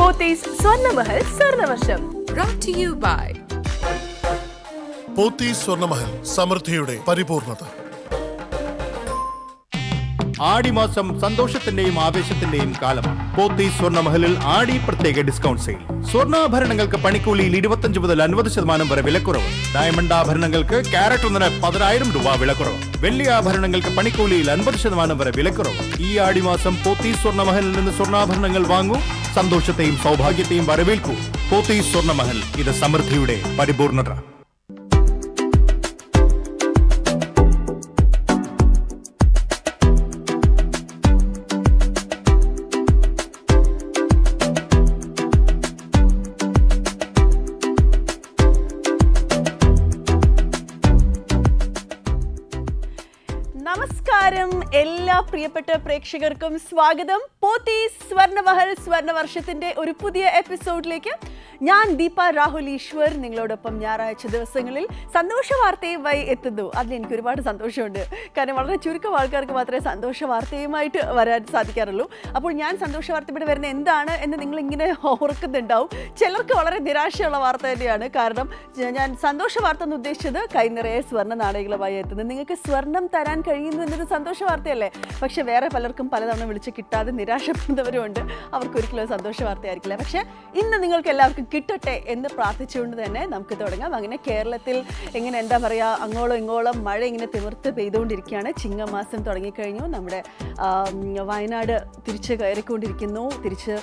Pothys സ്വർണ്ണമഹൽ സ്വർണ്ണവർഷം brought to you by Pothys സ്വർണ്ണമഹൽ, സമൃദ്ധിയുടെ പരിപൂർണത. ആടിമാസം സന്തോഷത്തിന്റെയും ആവേശത്തിന്റെയും കാലമാണ്. പോത്തീസ് സ്വർണ്ണമഹലിൽ ആടി പ്രത്യേക ഡിസ്കൗണ്ട് സെയിൽ. സ്വർണ്ണാഭരണങ്ങൾക്ക് പണിക്കൂലിയിൽ 25 മുതൽ 50% വരെ വിലക്കുറവ്. ഡയമണ്ട് ആഭരണങ്ങൾക്ക് ക്യാരറ്റ് ഒന്നിന് 10,000 രൂപ വിലക്കുറവ്. വെള്ളി ആഭരണങ്ങൾക്ക് പണിക്കൂലിയിൽ 50% വരെ വിലക്കുറവ്. ഈ ആടിമാസം പോത്തീസ് സ്വർണ്ണമഹലിൽ നിന്ന് സ്വർണ്ണാഭരണങ്ങൾ വാങ്ങൂ, സന്തോഷത്തെയും സൗഭാഗ്യത്തെയും വരവേൽക്കൂ. പോത്തീസ് സ്വർണ്ണമഹൽ, ഇത് സമൃദ്ധിയുടെ പരിപൂർണത. നമസ്കാരം, എല്ലാ പ്രിയപ്പെട്ട പ്രേക്ഷകർക്കും സ്വാഗതം. പോത്തീസ് സ്വർണ്ണമഹൽ സ്വർണ്ണവർഷത്തിന്റെ ഒരു പുതിയ എപ്പിസോഡിലേക്ക് ഞാൻ ദീപ രാഹുൽ ഈശ്വർ നിങ്ങളോടൊപ്പം ഞായറാഴ്ച ദിവസങ്ങളിൽ സന്തോഷ വാർത്തയുമായി എത്തുന്നു. അതിൽ എനിക്ക് ഒരുപാട് സന്തോഷമുണ്ട്. കാരണം വളരെ ചുരുക്കം ആൾക്കാർക്ക് മാത്രമേ സന്തോഷ വാർത്തയുമായിട്ട് വരാൻ സാധിക്കാറുള്ളൂ. അപ്പോൾ ഞാൻ സന്തോഷ വാർത്ത ഇവിടെ വരുന്ന എന്താണ് എന്ന് നിങ്ങളിങ്ങനെ ഓർക്കുന്നുണ്ടാവും. ചിലർക്ക് വളരെ നിരാശയുള്ള വാർത്ത തന്നെയാണ്. കാരണം ഞാൻ സന്തോഷ വാർത്ത എന്ന് ഉദ്ദേശിച്ചത് കൈനിറയെ സ്വർണ്ണ നാണയങ്ങളുമായി എത്തുന്നത്. നിങ്ങൾക്ക് സ്വർണം തരാൻ കഴിയുന്നു എന്നൊരു സന്തോഷ വാർത്തയല്ലേ. പക്ഷെ വേറെ പലർക്കും പലതവണ വിളിച്ച് കിട്ടാതെ നിരാശപ്പെടുന്നവരുമുണ്ട്. അവർക്ക് ഒരിക്കലും സന്തോഷ വാർത്തയായിരിക്കില്ല. പക്ഷേ ഇന്ന് നിങ്ങൾക്ക് എല്ലാവർക്കും കിട്ടട്ടെ എന്ന് പ്രാർത്ഥിച്ചുകൊണ്ട് തന്നെ നമുക്ക് തുടങ്ങാം. അങ്ങനെ കേരളത്തിൽ എങ്ങനെ എന്താ പറയുക, അങ്ങോളം ഇങ്ങോളം മഴ ഇങ്ങനെ തിമിർത്ത് പെയ്തുകൊണ്ടിരിക്കുകയാണ്. ചിങ്ങമാസം തുടങ്ങിക്കഴിഞ്ഞു. നമ്മുടെ വയനാട് തിരിച്ച് കയറിക്കൊണ്ടിരിക്കുന്നു, തിരിച്ച്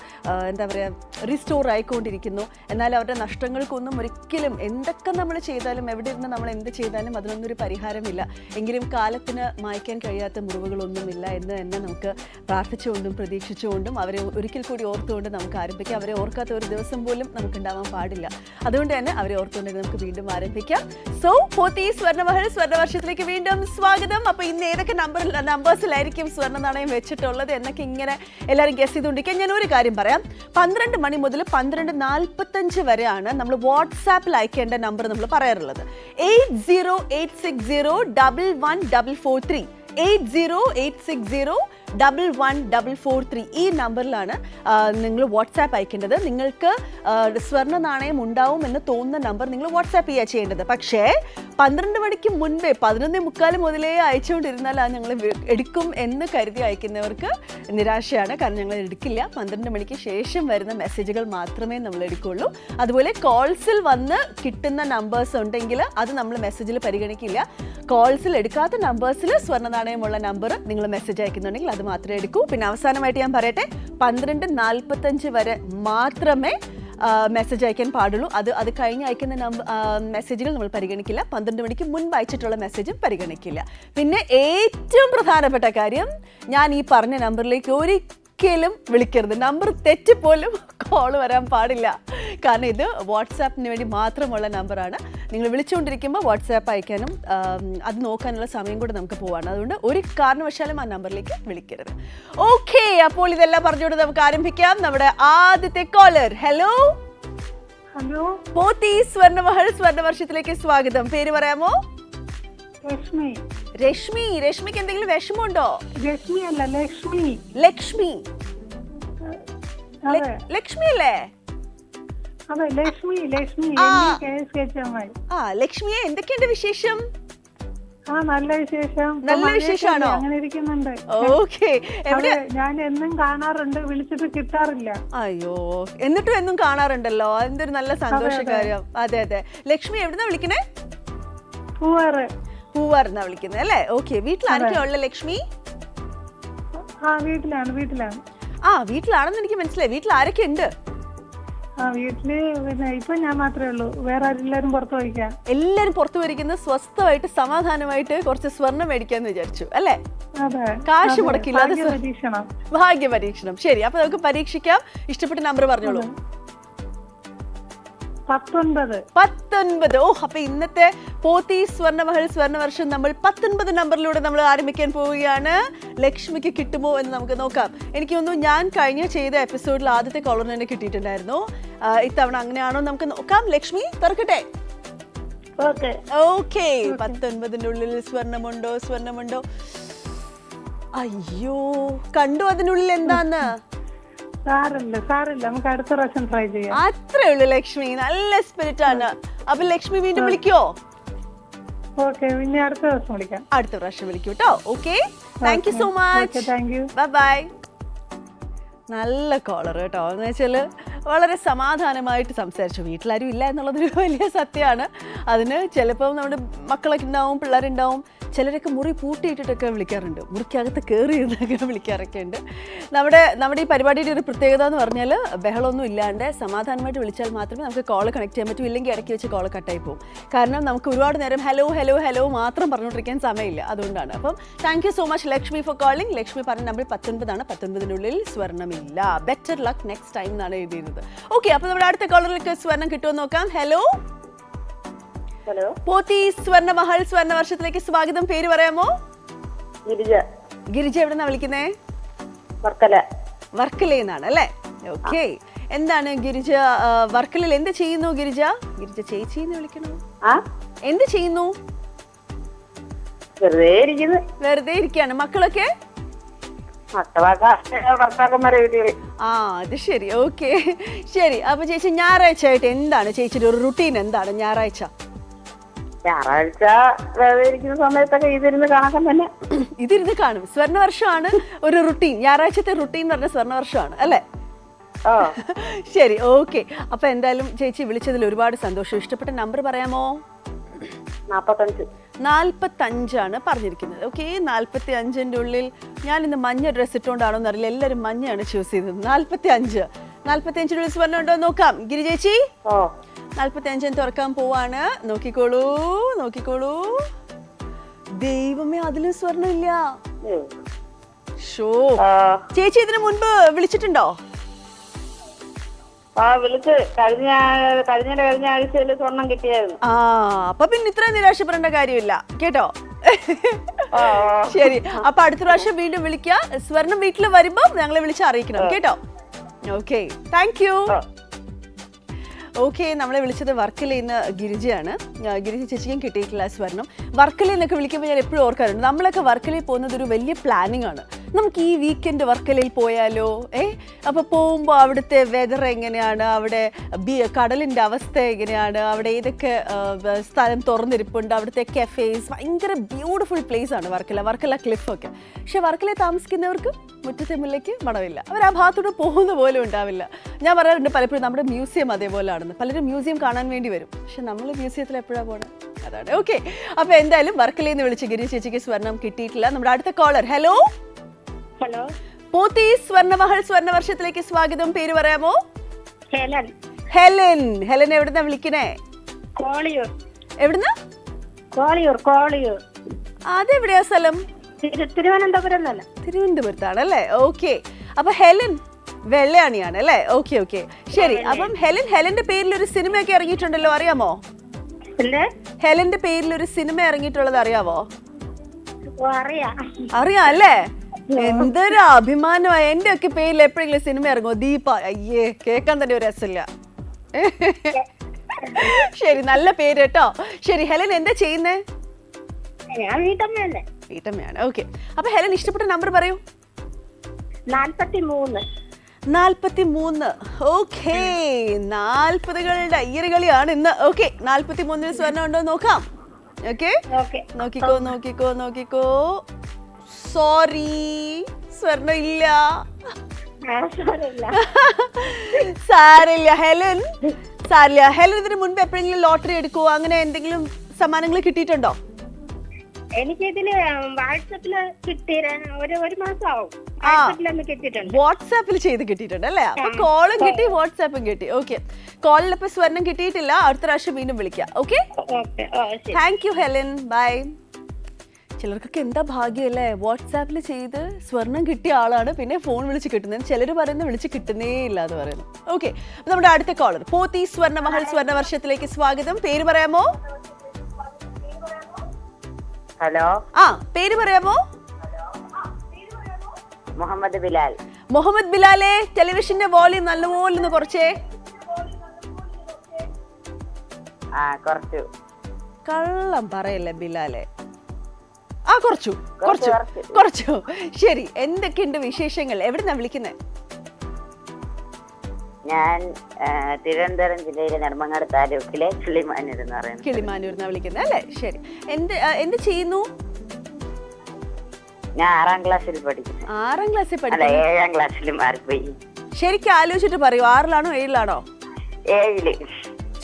എന്താ പറയുക റീസ്റ്റോർ ആയിക്കൊണ്ടിരിക്കുന്നു. എന്നാൽ അവരുടെ നഷ്ടങ്ങൾക്കൊന്നും ഒരിക്കലും എന്തൊക്കെ നമ്മൾ ചെയ്താലും, എവിടെ ഇരുന്ന് നമ്മൾ എന്ത് ചെയ്താലും അതിനൊന്നും ഒരു പരിഹാരമില്ല. എങ്കിലും കാലത്തിന് മായ്ക്കാൻ കഴിയാത്ത മുറിവുകളൊന്നുമില്ല എന്ന് തന്നെ നമുക്ക് പ്രാർത്ഥിച്ചുകൊണ്ടും പ്രതീക്ഷിച്ചുകൊണ്ടും അവരെ ഒരിക്കൽ കൂടി ഓർത്തുകൊണ്ട് നമുക്ക് ആരംഭിക്കാം. അവരെ ഓർക്കാത്ത ഒരു ദിവസം പോലും നമുക്ക് ഉണ്ടാവാൻ പാടില്ല. അതുകൊണ്ട് തന്നെ അവരെ ഓർത്തുകൊണ്ട് നമുക്ക് വീണ്ടും ആരംഭിക്കാം. സോ പോത്തീസ് സ്വർണ്ണമഹൽ സ്വർണ്ണവർഷത്തിലേക്ക് വീണ്ടും സ്വാഗതം. അപ്പോൾ ഇന്ന് ഏതൊക്കെ നമ്പേഴ്സിലായിരിക്കും സ്വർണ്ണ നാണയം വെച്ചിട്ടുള്ളത് എന്നൊക്കെ ഇങ്ങനെ എല്ലാവരും ഗസ് ചെയ്തുകൊണ്ടിരിക്കുക. ഞാൻ ഒരു കാര്യം പറയാം. 12 മണി മുതൽ 12:45 വരെയാണ് നമ്മൾ വാട്സാപ്പിൽ അയക്കേണ്ട നമ്പർ നമ്മൾ പറയാറുള്ളത്. 8086011443 8086011443 ഈ നമ്പറിലാണ് നിങ്ങൾ വാട്സാപ്പ് അയക്കേണ്ടത്. നിങ്ങൾക്ക് സ്വർണ്ണ നാണയം ഉണ്ടാവും എന്ന് തോന്നുന്ന നമ്പർ നിങ്ങൾ വാട്സാപ്പ് ചെയ്യുക ചെയ്യേണ്ടത്. പക്ഷേ 12 മണിക്ക് മുൻപേ 11:45 മുതലേ അയച്ചുകൊണ്ടിരുന്നാൽ അത് ഞങ്ങൾ എടുക്കും എന്ന് കരുതി അയക്കുന്നവർക്ക് നിരാശയാണ്. കാരണം ഞങ്ങൾ എടുക്കില്ല. 12 മണിക്ക് ശേഷം വരുന്ന മെസ്സേജുകൾ മാത്രമേ നമ്മൾ എടുക്കുകയുള്ളൂ. അതുപോലെ കോൾസിൽ വന്ന് കിട്ടുന്ന നമ്പേഴ്സ് ഉണ്ടെങ്കിൽ അത് നമ്മൾ മെസ്സേജിൽ പരിഗണിക്കില്ല. കോൾസിൽ എടുക്കാത്ത നമ്പേഴ്സിൽ സ്വർണ്ണ നാണയമുള്ള നമ്പർ നിങ്ങൾ മെസ്സേജ് അയക്കുന്നുണ്ടെങ്കിൽ അത് മാത്രമേ എടുക്കൂ. പിന്നെ അവസാനമായിട്ട് ഞാൻ പറയട്ടെ, 12:45 വരെ മാത്രമേ മെസ്സേജ് അയക്കാൻ പാടുള്ളൂ. അത് കഴിഞ്ഞ് അയക്കുന്ന മെസ്സേജുകൾ നമ്മൾ പരിഗണിക്കില്ല. 12 മണിക്ക് മുൻപ് അയച്ചിട്ടുള്ള മെസ്സേജും പരിഗണിക്കില്ല. പിന്നെ ഏറ്റവും പ്രധാനപ്പെട്ട കാര്യം, ഞാൻ ഈ പറഞ്ഞ നമ്പറിലേക്ക് ഒരിക്കലും വിളിക്കരുത്. നമ്പർ തെറ്റിപ്പോലും കോൾ വരാൻ പാടില്ല. കാരണം ഇത് വാട്സാപ്പിന് വേണ്ടി മാത്രമുള്ള നമ്പറാണ്. നിങ്ങൾ വിളിച്ചുകൊണ്ടിരിക്കുമ്പോൾ വാട്സാപ്പ് അയക്കാനും അത് നോക്കാനുള്ള സമയം കൂടെ നമുക്ക് പോവാണ്. അതുകൊണ്ട് ഒരു കാരണവശാലും ആ നമ്പറിലേക്ക് വിളിക്കരുത്. ഓക്കെ, അപ്പോൾ ഇതെല്ലാം പറഞ്ഞുകൊണ്ട് നമുക്ക് ആരംഭിക്കാം. നമ്മുടെ ആദ്യത്തെ collar. Hello hello, Pothys Swarnamahal സ്വർണ്ണവർഷത്തിലേക്ക് സ്വാഗതം. പേര് പറയാമോ? ലക്ഷ്മി. രശ്മി. രശ്മിക്ക് എന്തെങ്കിലും വിഷമമുണ്ടോ? ലക്ഷ്മി അല്ല, ലക്ഷ്മി. ലക്ഷ്മി. ലക്ഷ്മി അല്ലേ? അതെ, ലക്ഷ്മി. ലക്ഷ്മി. ലക്ഷ്മിയെ, എന്തൊക്കെയുണ്ട് വിശേഷം? നല്ല വിശേഷം. നല്ല വിശേഷമാണോ? അങ്ങനെ ഇരിക്കുന്നുണ്ട്. ഓക്കെ. ഞാൻ എന്നും കാണാറുണ്ട്, വിളിച്ചിട്ട് കിട്ടാറില്ല. അയ്യോ, എന്നിട്ടും എന്നും കാണാറുണ്ടല്ലോ. അതെന്തൊരു നല്ല സന്തോഷകാര്യം. അതെ അതെ. ലക്ഷ്മി എവിടുന്നാ വിളിക്കണേ? പൂവാർന്നാ വിളിക്കുന്നത് അല്ലേ? ഓക്കെ. വീട്ടിൽ ആരൊക്കെയാ ഉള്ള ലക്ഷ്മി? വീട്ടിലാണ്. വീട്ടിലാണെന്ന് എനിക്ക് മനസ്സിലായി. വീട്ടിൽ ആരൊക്കെ ഉണ്ട്? വീട്ടില് പിന്നെ ഇപ്പൊ ഞാൻ മാത്രമേ ഉള്ളൂ. വേറെ എല്ലാരും പുറത്തു പോയിക്കാം. എല്ലാരും പുറത്തു പോയിരിക്കുന്നത് സ്വസ്ഥമായിട്ട് സമാധാനമായിട്ട് കുറച്ച് സ്വർണം മേടിക്കാന്ന് വിചാരിച്ചു അല്ലേ? കാശ് മുടക്കില്ലാതെ ഭാഗ്യ പരീക്ഷണം. ശരി, അപ്പൊ നമുക്ക് പരീക്ഷിക്കാം. ഇഷ്ടപ്പെട്ട നമ്പർ പറഞ്ഞോളൂ. 19. ഓ, അപ്പൊ ഇന്നത്തെ പോത്തീസ് സ്വർണ്ണമഹൽ സ്വർണ്ണവർഷം നമ്മൾ 19 നമ്പറിലൂടെ നമ്മൾ ആരംഭിക്കാൻ പോവുകയാണ്. ലക്ഷ്മിക്ക് കിട്ടുമോ എന്ന് നമുക്ക് നോക്കാം. എനിക്ക് തോന്നുന്നു ഞാൻ കഴിഞ്ഞ ചെയ്ത എപ്പിസോഡിൽ ആദ്യത്തെ കോളർ തന്നെ കിട്ടിയിട്ടുണ്ടായിരുന്നു. ഇത്തവണ അങ്ങനെയാണോ നമുക്ക് നോക്കാം. ലക്ഷ്മി തുറക്കട്ടെ. ഓക്കെ. 19-നുള്ളിൽ സ്വർണ്ണമുണ്ടോ? അയ്യോ, കണ്ടു അതിനുള്ളിൽ എന്താന്ന്? സാറില്ല നമുക്ക് അടുത്ത പ്രാവശ്യം ട്രൈ ചെയ്യാം. അത്രേ ഉള്ളൂ ലക്ഷ്മി, നല്ല സ്പിരിറ്റ് ആണ്. അപ്പൊ ലക്ഷ്മി വീണ്ടും വിളിക്കോ? ഓക്കെ, പിന്നെ അടുത്ത ദിവസം വിളിക്കാം. അടുത്ത പ്രാവശ്യം വിളിക്കൂ കേട്ടോ. Okay, thank you so much. Thank you. Bye bye. നല്ല കോളർ കേട്ടോ. എന്ന് വെച്ചാൽ വളരെ സമാധാനമായിട്ട് സംസാരിച്ചു. വീട്ടിലാരും ഇല്ല എന്നുള്ളതൊരു വലിയ സത്യമാണ്. അതിന് ചിലപ്പോൾ നമ്മുടെ മക്കളൊക്കെ ഉണ്ടാവും, പിള്ളേരുണ്ടാവും. ചിലരൊക്കെ മുറി പൂട്ടിയിട്ടിട്ടൊക്കെ വിളിക്കാറുണ്ട്, മുറിക്കകത്ത് കയറി ഇരുന്നൊക്കെ വിളിക്കാറൊക്കെ ഉണ്ട്. നമ്മുടെ ഈ പരിപാടിയുടെ ഒരു പ്രത്യേകത എന്ന് പറഞ്ഞാൽ ബഹളമൊന്നും ഇല്ലാണ്ട് സമാധാനമായിട്ട് വിളിച്ചാൽ മാത്രമേ നമുക്ക് കോൾ കണക്ട് ചെയ്യാൻ പറ്റൂ. ഇല്ലെങ്കിൽ ഇടയ്ക്ക് വെച്ച് കോൾ കട്ടായി പോകും. കാരണം നമുക്ക് ഒരുപാട് നേരം ഹലോ ഹലോ ഹലോ മാത്രം പറഞ്ഞുകൊണ്ടിരിക്കാൻ സമയമില്ല. അതുകൊണ്ടാണ്. അപ്പം thank you so much Lakshmi for calling. Lakshmi പറഞ്ഞ നമ്പർ 19 ആണ്. 19-നുള്ളിൽ സ്വർണ്ണമില്ല. ബെറ്റർ ലക്ക് നെക്സ്റ്റ് ടൈം എന്നാണ് എഴുതിയിരുന്നത്. ഓക്കെ, അപ്പോൾ നമ്മുടെ അടുത്ത കോളറിലേക്ക് സ്വർണ്ണം കിട്ടുമെന്ന് നോക്കാം. ഹലോ ഹലോ, പോത്തി സ്വർണ്ണമഹൽ സ്വർണ്ണ വർഷത്തിലേക്ക് സ്വാഗതം. പേര് പറയാമോ? ഗിരിജ. ഗിരിജ എവിടെന്നാ വിളിക്കുന്നേ? വർക്കല. വർക്കലയെന്നാണ് അല്ലേ? ഓക്കെ. എന്താണ് ഗിരിജ വർക്കലയിൽ എന്ത് ചെയ്യുന്നു? ഗിരിജ ചേച്ചിന്ന് വിളിക്കണോ? എന്ത് ചെയ്യുന്നു? വെറുതെ ഇരിക്കുകയാണ്. മക്കളൊക്കെ? ഭർത്താക്കന്മാരെ വീട്ടിൽ. അത് ശരി. ഓക്കെ, ശരി. അപ്പൊ ചേച്ചി ഞായറാഴ്ച ആയിട്ട് എന്താണ് ചേച്ചിയുടെ ഒരു റുട്ടീൻ? എന്താണ് ഞായറാഴ്ച വെറുതെ ഇരിക്കുന്ന സമയത്തൊക്കെ ഇതിരുന്ന് കാണാൻ തന്നെ. ഇതിരുന്ന് കാണും. സ്വർണ്ണവർഷമാണ് ഒരു റുട്ടീൻ. ഞായറാഴ്ചത്തെ റുട്ടീൻ എന്ന് പറഞ്ഞ സ്വർണ്ണവർഷമാണ് അല്ലേ? ശരി, ഓക്കെ. അപ്പൊ എന്തായാലും ചേച്ചി വിളിച്ചതിൽ ഒരുപാട് സന്തോഷം. ഇഷ്ടപ്പെട്ട നമ്പർ പറയാമോ? 45 പറഞ്ഞിരിക്കുന്നത്. ഓക്കെ, 45-ന്റെ ഉള്ളിൽ ഞാൻ ഇന്ന് മഞ്ഞ ഡ്രസ്സ് ഇട്ടുകൊണ്ടാണോ എന്നറിയില്ല, എല്ലാവരും മഞ്ഞയാണ് ചൂസ് ചെയ്തത്. 45-നുള്ളിൽ സ്വർണ്ണം ഉണ്ടോ നോക്കാം. ഗിരി ചേച്ചി 45 തുറക്കാൻ പോവാണ്. നോക്കിക്കോളൂ. ദൈവമേ, അതിലും സ്വർണ്ണം ഇല്ല. ഷോ, ചേച്ചി ഇതിനു മുൻപ് വിളിച്ചിട്ടുണ്ടോ? വിളിച്ച് കഴിഞ്ഞ ആഴ്ചയിൽ സ്വർണം കിട്ടിയായിരുന്നു. അപ്പൊ പിന്നെ ഇത്ര നിരാശപ്പെടേണ്ട കാര്യമില്ല കേട്ടോ. ശരി, അപ്പൊ അടുത്ത പ്രാവശ്യം വീണ്ടും വിളിക്കുക. സ്വർണം വീട്ടിൽ വരുമ്പോ ഞങ്ങളെ വിളിച്ച് അറിയിക്കണം കേട്ടോ. Okay, thank U. ഓക്കെ, നമ്മളെ വിളിച്ചത് വർക്കലയിൽ നിന്ന് ഗിരിജയാണ്. ഗിരിജ ചേച്ചിക്കും കിട്ടിയിട്ടില്ല സ്വർണം. വർക്കലയിൽ നിന്നൊക്കെ വിളിക്കുമ്പോൾ ഞാൻ എപ്പോഴും ഓർക്കാറുണ്ട്, നമ്മളൊക്കെ വർക്കലയിൽ പോകുന്നത് ഒരു വലിയ പ്ലാനിങ് ആണ്. നമുക്ക് ഈ വീക്കെൻഡ് വർക്കലയിൽ പോയാലോ? അപ്പോൾ പോകുമ്പോൾ അവിടുത്തെ വെതർ എങ്ങനെയാണ്, അവിടെ കടലിൻ്റെ അവസ്ഥ എങ്ങനെയാണ്, അവിടെ ഏതൊക്കെ സ്ഥലം തുറന്നിരിപ്പുണ്ട്, അവിടുത്തെ കഫേസ്, ഭയങ്കര ബ്യൂട്ടിഫുൾ പ്ലേസ് ആണ് വർക്കല ക്ലിഫൊക്കെ. പക്ഷെ വർക്കലയിൽ താമസിക്കുന്നവർക്ക് മുറ്റത്തെ മുല്ലയ്ക്ക് മണമില്ല. അവർ ആ ഭാഗത്തോട്ട് പോകുന്ന പോലും ഉണ്ടാവില്ല. ഞാൻ പറയാറുണ്ട് പലപ്പോഴും നമ്മുടെ മ്യൂസിയം അതേപോലെയാണെന്ന്. പലരും മ്യൂസിയം കാണാൻ വേണ്ടി വരും, പക്ഷെ നമ്മൾ മ്യൂസിയത്തിൽ എപ്പോഴാണ് പോകണം? അതാണ്. ഓക്കെ, അപ്പോൾ എന്തായാലും വർക്കലയിൽ നിന്ന് വിളിച്ച് ഗിരി ചേച്ചിക്ക് സ്വർണം കിട്ടിയിട്ടില്ല. നമ്മുടെ അടുത്ത കോളർ. ഹലോ, പോത്തി സ്വർണ്ണമഹൽ സ്വർണ്ണ വർഷത്തിലേക്ക് സ്വാഗതം. പേര് പറയാമോ? ഹെലൻ എവിടുന്നാ വിളിക്കണേ? എവിടുന്ന? അതെവിടെയാ സ്ഥലം? തിരുവനന്തപുരത്താണ് അല്ലേ? ഓക്കെ, അപ്പൊ ഹെലൻ വെള്ളയാണിയാണ് അല്ലേ? ഓക്കെ, ശരി. അപ്പം ഹെലന്റെ പേരിൽ ഒരു സിനിമയൊക്കെ ഇറങ്ങിയിട്ടുണ്ടല്ലോ, അറിയാമോ? ഹെലന്റെ പേരിൽ ഒരു സിനിമ ഇറങ്ങിയിട്ടുള്ളത് അറിയാവോ? അറിയാം അല്ലേ? എന്തൊരു അഭിമാനമായി. എന്റെ ഒക്കെ പേരിൽ എപ്പോഴെങ്കിലും സിനിമ ഇറങ്ങുമോ? ദീപ. അയ്യേ, കേൾക്കാൻ തന്നെ ഒരു രസമില്ല. ശരി, നല്ല പേര് കേട്ടോ. ശരി, ഹെലൻ എന്താ ചെയ്യുന്നേ? വീട്ടമ്മയാണ്. ഓക്കെ, അപ്പൊ ഹെലൻ ഇഷ്ടപ്പെട്ട നമ്പർ പറയൂ. 43. ഓക്കെ, 40കളുടെ അയ്യറുകളിയാണ് ഇന്ന്. ഓക്കെ, 43-ൽ സ്വർണ്ണം ഉണ്ടോ നോക്കാം. ഓക്കെ, നോക്കിക്കോ. സോറി, സ്വർണ്ണം ഇല്ല. സാരില്ല ഹെലൻ. ഇതിന് മുൻപ് എപ്പോഴെങ്കിലും ലോട്ടറി എടുക്കുവോ, അങ്ങനെ എന്തെങ്കിലും സമ്മാനങ്ങൾ കിട്ടിയിട്ടുണ്ടോ? എനിക്കിതില് വാട്സാപ്പില് കിട്ടിയ ഒരു മാസമാവും. വാട്സാപ്പിൽ ചെയ്ത് കിട്ടിയിട്ടുണ്ട് അല്ലേ? അപ്പൊ കോളും കിട്ടി, വാട്സാപ്പും കിട്ടി. ഓക്കെ, കോളിലിപ്പോ സ്വർണം കിട്ടിയിട്ടില്ല. അടുത്ത പ്രാവശ്യം വീണ്ടും വിളിക്കാം. Okay, thank you Helen. Bye. ചിലർക്കൊക്കെ എന്താ ഭാഗ്യമല്ലേ, വാട്സാപ്പിൽ ചെയ്ത് സ്വർണം കിട്ടിയ ആളാണ് പിന്നെ ഫോൺ വിളിച്ച് കിട്ടുന്നത്. ചിലർ പറയുന്നത് വിളിച്ച് കിട്ടുന്നേ ഇല്ല എന്ന് പറയുന്നു. ഓക്കെ, നമ്മുടെ അടുത്ത കോളർ. പോത്തി സ്വർണ്ണമഹൽ സ്വർണ്ണ വർഷത്തിലേക്ക് സ്വാഗതം. പേര് പറയാമോ? ഹലോ, പേര് പറയാമോ? മുഹമ്മദ് ബിലാലെ, ടെലിവിഷന്റെ വോളിയം നല്ലപോലെ ഒന്ന് കുറച്ചേ. കള്ളം പറയല്ലേ ബിലാലെ. കുറച്ചു. ശരി, എന്തൊക്കെയുണ്ട് വിശേഷങ്ങൾ? എവിടുന്നാ വിളിക്കുന്നത്? ഞാൻ തിരുവനന്തപുരം ജില്ലയിലെ നെടുമങ്ങാട് താലൂക്കിലെ കിളിമാനൂർ എന്ന് പറയുന്നത്. കിളിമാനൂർന്നാ വിളിക്കുന്നത് അല്ലേ? ശരി. എന്ത് ചെയ്യുന്നു? ഞാൻ 6ാം ക്ലാസ്സിൽ പഠിക്കുന്നു. 6ാം ക്ലാസ്സിൽ അല്ല, പഠിക്കുന്നു. 7ാം ക്ലാസ്സിൽ മാറിപ്പോയി. ശരിക്കും ആലോചിച്ചിട്ട് പറയൂ, 6ലാണോ 7ലാണോ? 7ല്.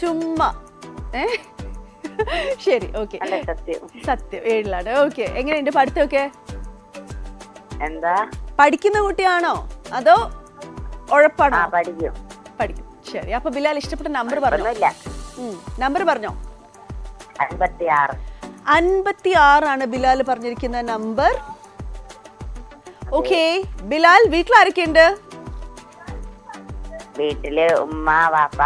ചുമ്മാ ശരി, ഓക്കെ. അല്ല, സത്യം. സത്യം 7ലാണ്. ഓക്കെ. എങ്ങനെയുണ്ട് പഠിത്തമൊക്കെ? എന്താ? പഠിക്കുന്ന കുട്ടിയാണോ അതോ ഉഴപ്പാണോ? പഠിക്കും. പഠിക്കും. ശരി. അപ്പൊ ബിലാൽ ഇഷ്ടപ്പെട്ട നമ്പർ പറഞ്ഞോ. നമ്പർ പറഞ്ഞോ. 56. 56 ആണ് ബിലാൽ പറഞ്ഞിരിക്കുന്ന നമ്പർ. ഓക്കെ ബിലാൽ, വീട്ടിൽ ആരൊക്കെയുണ്ട്? വീട്ടില് ഉമ്മ, വാപ്പ,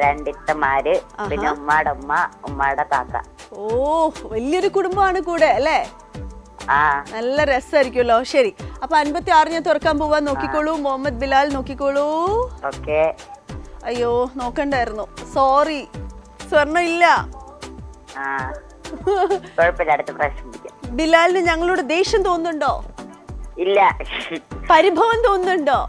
2 ഇത്തമാര്, പിന്നെ ഉമ്മയുടെ ഉമ്മ, ഉമ്മയുടെ കാക്ക. ഓ, വലിയൊരു കുടുംബമാണ് കൂടെ അല്ലേ? നല്ല രസമായിരിക്കുമല്ലോ. ശരി, അപ്പൊ 56 ഞാൻ തുറക്കാൻ പോവാൻ. നോക്കിക്കോളൂ മുഹമ്മദ് ബിലാൽ, നോക്കിക്കോളൂ. ഓക്കെ. അയ്യോ, നോക്കണ്ടായിരുന്നു, സോറി. സ്വർണ്ണം ഇല്ല. കുഴപ്പമില്ല, അടുത്ത പ്രാവശ്യം പിടിക്കാം. ബിലാലിന് ഞങ്ങളോട് ദേഷ്യം തോന്നുന്നുണ്ടോ? ഇല്ല. പരിഭവം തോന്നുന്നുണ്ടോ?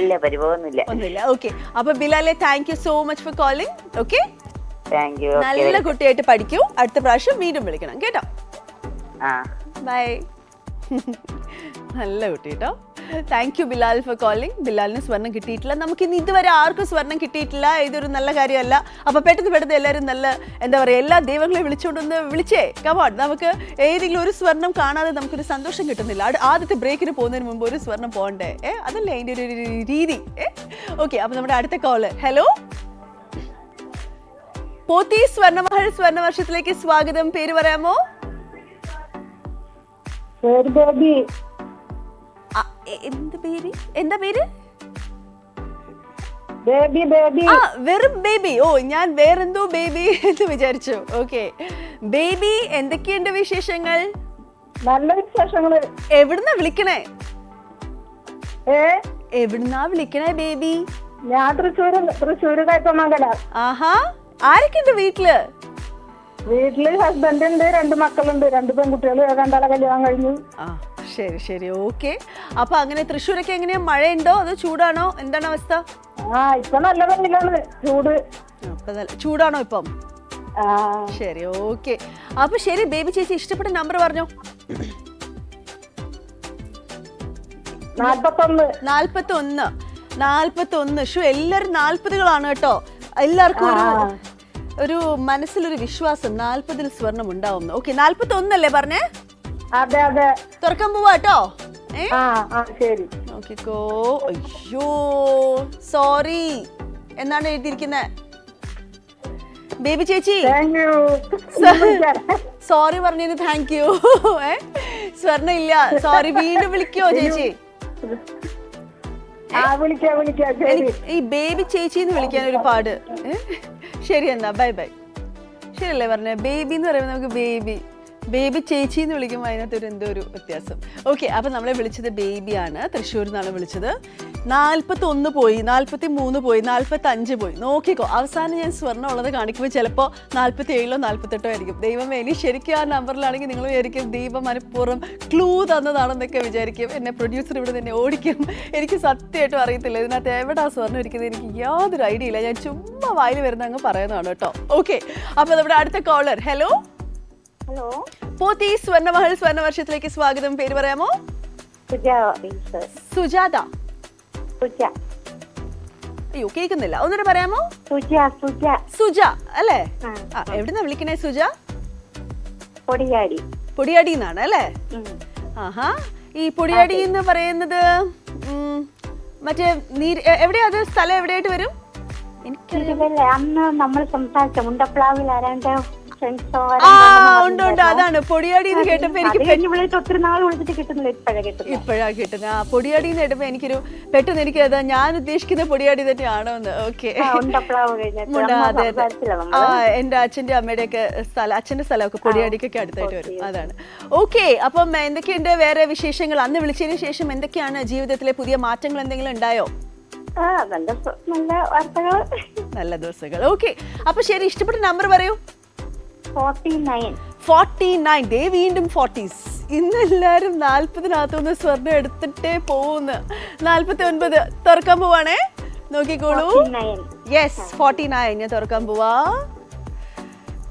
ഇല്ല, പരിഭവമൊന്നുമില്ല. ഒന്നുമില്ല. ഓക്കെ. അപ്പൊ ബിലാലെ, thank you so much for calling. Okay, thank you. നല്ല കുട്ടിയായിട്ട് പഠിക്കൂ. അടുത്ത പ്രാവശ്യം വീണ്ടും വിളിക്കണം കേട്ടോ. ബൈ. നല്ല കുട്ടി കേട്ടോ. Thank you Bilal for calling. ബിലാലിന് സ്വർണ്ണം കിട്ടിയിട്ടില്ല. നമുക്ക് ഇന്ന് ഇതുവരെ ആർക്കും സ്വർണ്ണം കിട്ടിയിട്ടില്ല. ഇതൊരു നല്ല കാര്യമല്ല. അപ്പൊ പെട്ടെന്ന് എല്ലാവരും നല്ല എന്താ പറയുക, എല്ലാ ദൈവങ്ങളെയും വിളിച്ചുകൊണ്ടൊന്ന് വിളിച്ചേ. കമോൺ, നമുക്ക് ഏതെങ്കിലും ഒരു സ്വർണ്ണം കാണാതെ നമുക്കൊരു സന്തോഷം കിട്ടുന്നില്ല. ആദ്യത്തെ ബ്രേക്കിന് പോകുന്നതിന് മുമ്പ് ഒരു സ്വർണ്ണം പോകണ്ടേ? അതല്ലേ അതിൻ്റെ ഒരു രീതി. ഓക്കെ, അപ്പൊ നമ്മുടെ അടുത്ത കോള്. ഹലോ, പോത്തി സ്വർണ്ണമഹൽ സ്വർണ്ണവർഷത്തിലേക്ക് സ്വാഗതം. പേര് പറയാമോ? എന്താ പേര്? വെറും ബേബി. ഓ, ഞാൻ വേറെന്തോ ബേബി എന്ന് വിചാരിച്ചു. ഓക്കെ ബേബി, എന്തൊക്കെയുണ്ട് വിശേഷങ്ങൾ? നല്ല വിശേഷങ്ങള്. എവിടുന്നാ വിളിക്കണേ? എവിടുന്നാ വിളിക്കണേ ബേബി? ഞാൻ തൃശ്ശൂര് കയ്പമംഗല. ആഹാ, ആരൊക്കെയുണ്ട് വീട്ടില്? വീട്ടില് ഹസ്ബൻഡ് ഉണ്ട്, 2 മക്കളുണ്ട്, 2 പെൺകുട്ടികൾ, 2 കല്യാണം കഴിഞ്ഞു. ശരി ശരി, ഓക്കെ. അപ്പൊ അങ്ങനെ തൃശ്ശൂരൊക്കെ എങ്ങനെയാ, മഴയുണ്ടോ അതോ ചൂടാണോ? എന്താണ് അവസ്ഥ? ഇപ്പൊ നല്ല വെയിലാണ്, ചൂടാണോ ഇപ്പം? ശരി, ഓക്കെ. അപ്പൊ ശരി ബേബി ചേച്ചി, ഇഷ്ടപ്പെട്ട നമ്പർ പറഞ്ഞോ. 41. 41. ഷു, എല്ലാരും 40കളാണ് കേട്ടോ. എല്ലാവർക്കും ഒരു മനസ്സിലൊരു വിശ്വാസം 40ൽ സ്വർണം ഉണ്ടാവും. ഓക്കെ, 41 അല്ലേ പറഞ്ഞേ? അതെ അതെ. തുറക്കാൻ പോവാ കേട്ടോ. ശരി, നോക്കിക്കോ. അയ്യോ, സോറി എന്നാണ് എഴുതിയിരിക്കുന്നത് ബേബി ചേച്ചി. സോറി പറഞ്ഞതിന് താങ്ക് യു. സ്വർണ്ണം ഇല്ല, സോറി. വീണ്ടും വിളിക്കോ ചേച്ചി? ഈ ബേബി ചേച്ചി എന്ന് വിളിക്കാൻ ഒരു പാട്. ശരി എന്നാ, ബൈ ബൈ. ശരിയല്ലേ പറഞ്ഞേ? ബേബി എന്ന് പറയുമ്പോൾ നമുക്ക് ബേബി ചേച്ചി എന്ന് വിളിക്കുമ്പോൾ അതിനകത്തൊരു എന്തോ ഒരു വ്യത്യാസം. ഓക്കെ, അപ്പം നമ്മളെ വിളിച്ചത് ബേബിയാണ്. തൃശ്ശൂരിൽ നിന്നാണ് വിളിച്ചത്. 41 പോയി, 43 പോയി, 45 പോയി. നോക്കിക്കോ, അവസാനം ഞാൻ സ്വർണ്ണം ഉള്ളത് കാണിക്കുമ്പോൾ ചിലപ്പോൾ 47 48 ആയിരിക്കും. ദൈവമേ, ഇനി ശരിക്കും ആ നമ്പറിലാണെങ്കിൽ നിങ്ങൾ വിചാരിക്കും ദൈവം മനഃപൂർവ്വം ക്ലൂ തന്നതാണെന്നൊക്കെ വിചാരിക്കും. എന്നെ പ്രൊഡ്യൂസർ ഇവിടെ തന്നെ ഓടിക്കും. എനിക്ക് സത്യമായിട്ടും അറിയത്തില്ല ഇതിനകത്ത് എവിടെ ആ സ്വർണ്ണം ഇരിക്കുന്നത്. എനിക്ക് യാതൊരു ഐഡിയ ഇല്ല. ഞാൻ ചുമ്മാ വായിൽ വരുന്ന അങ്ങ് പറയുന്നതാണ് കേട്ടോ. ഓക്കെ, അപ്പോൾ നമ്മുടെ അടുത്ത കോളർ. ഹലോ, പോത്തി സ്വർണ്ണമഹൽ സ്വർണ്ണവർഷത്തിലേക്ക് സ്വാഗതം. പേര് പറയാമോ? സുജാത. അയ്യോ, കേൾക്കുന്നില്ല, ഒന്നുകൂടെ പറയാമോ? സുജ അല്ലേ? എവിടുന്നാ വിളിക്കണേ സുജ? പൊടിയാടി എന്നാണ് അല്ലേ? ആഹാ, ഈ പൊടിയാടി എന്ന് പറയുന്നത് മറ്റേ എവിടെയാ അത്? സ്ഥലം എവിടെയായിട്ട് വരും? അന്ന് നമ്മൾ സംസാരിച്ച മുണ്ടപ്ലാവിൽ ആരാണ്ട് ഉണ്ട്. അതാണ് പൊടിയാടി എന്ന് കേട്ടപ്പോ എനിക്ക് ഒത്തിരി നാൾ വിളിച്ചിട്ട് കിട്ടുന്നില്ല, ഇപ്പോഴാ കിട്ടുന്നത്. പൊടിയാടി എന്ന് കേട്ടപ്പോ എനിക്കൊരു പെട്ടെന്ന് എനിക്ക് അതാ ഞാൻ ഉദ്ദേശിക്കുന്ന പൊടിയാടി തന്നെയാണോ എന്ന്. ഓക്കെ, എന്റെ അച്ഛന്റെ അമ്മയുടെ ഒക്കെ സ്ഥലം, അച്ഛന്റെ സ്ഥലമൊക്കെ പൊടിയാടിക്കൊക്കെ അടുത്തായിട്ട് വരും. അതാണ്. ഓക്കെ, അപ്പം എന്തൊക്കെയുണ്ട് വേറെ വിശേഷങ്ങൾ? അന്ന് വിളിച്ചതിന് ശേഷം എന്തൊക്കെയാണ് ജീവിതത്തിലെ പുതിയ മാറ്റങ്ങൾ എന്തെങ്കിലും ഉണ്ടായോ? നല്ല ദിവസങ്ങൾ. ഓക്കെ, അപ്പൊ ശരി, ഇഷ്ടപ്പെട്ട നമ്പർ പറയൂ. 49. 49. ദേ വീണ്ടും 40s. ഇന്ന് എല്ലാരും 40-നകത്തുനിന്ന് സ്വർണം എടുത്തിട്ടേ പോകുന്നു. 49 തുറക്കാൻ പോവാണേ, നോക്കിക്കോളൂ. യെസ്, 49 ഞാൻ തുറക്കാൻ പോവാ.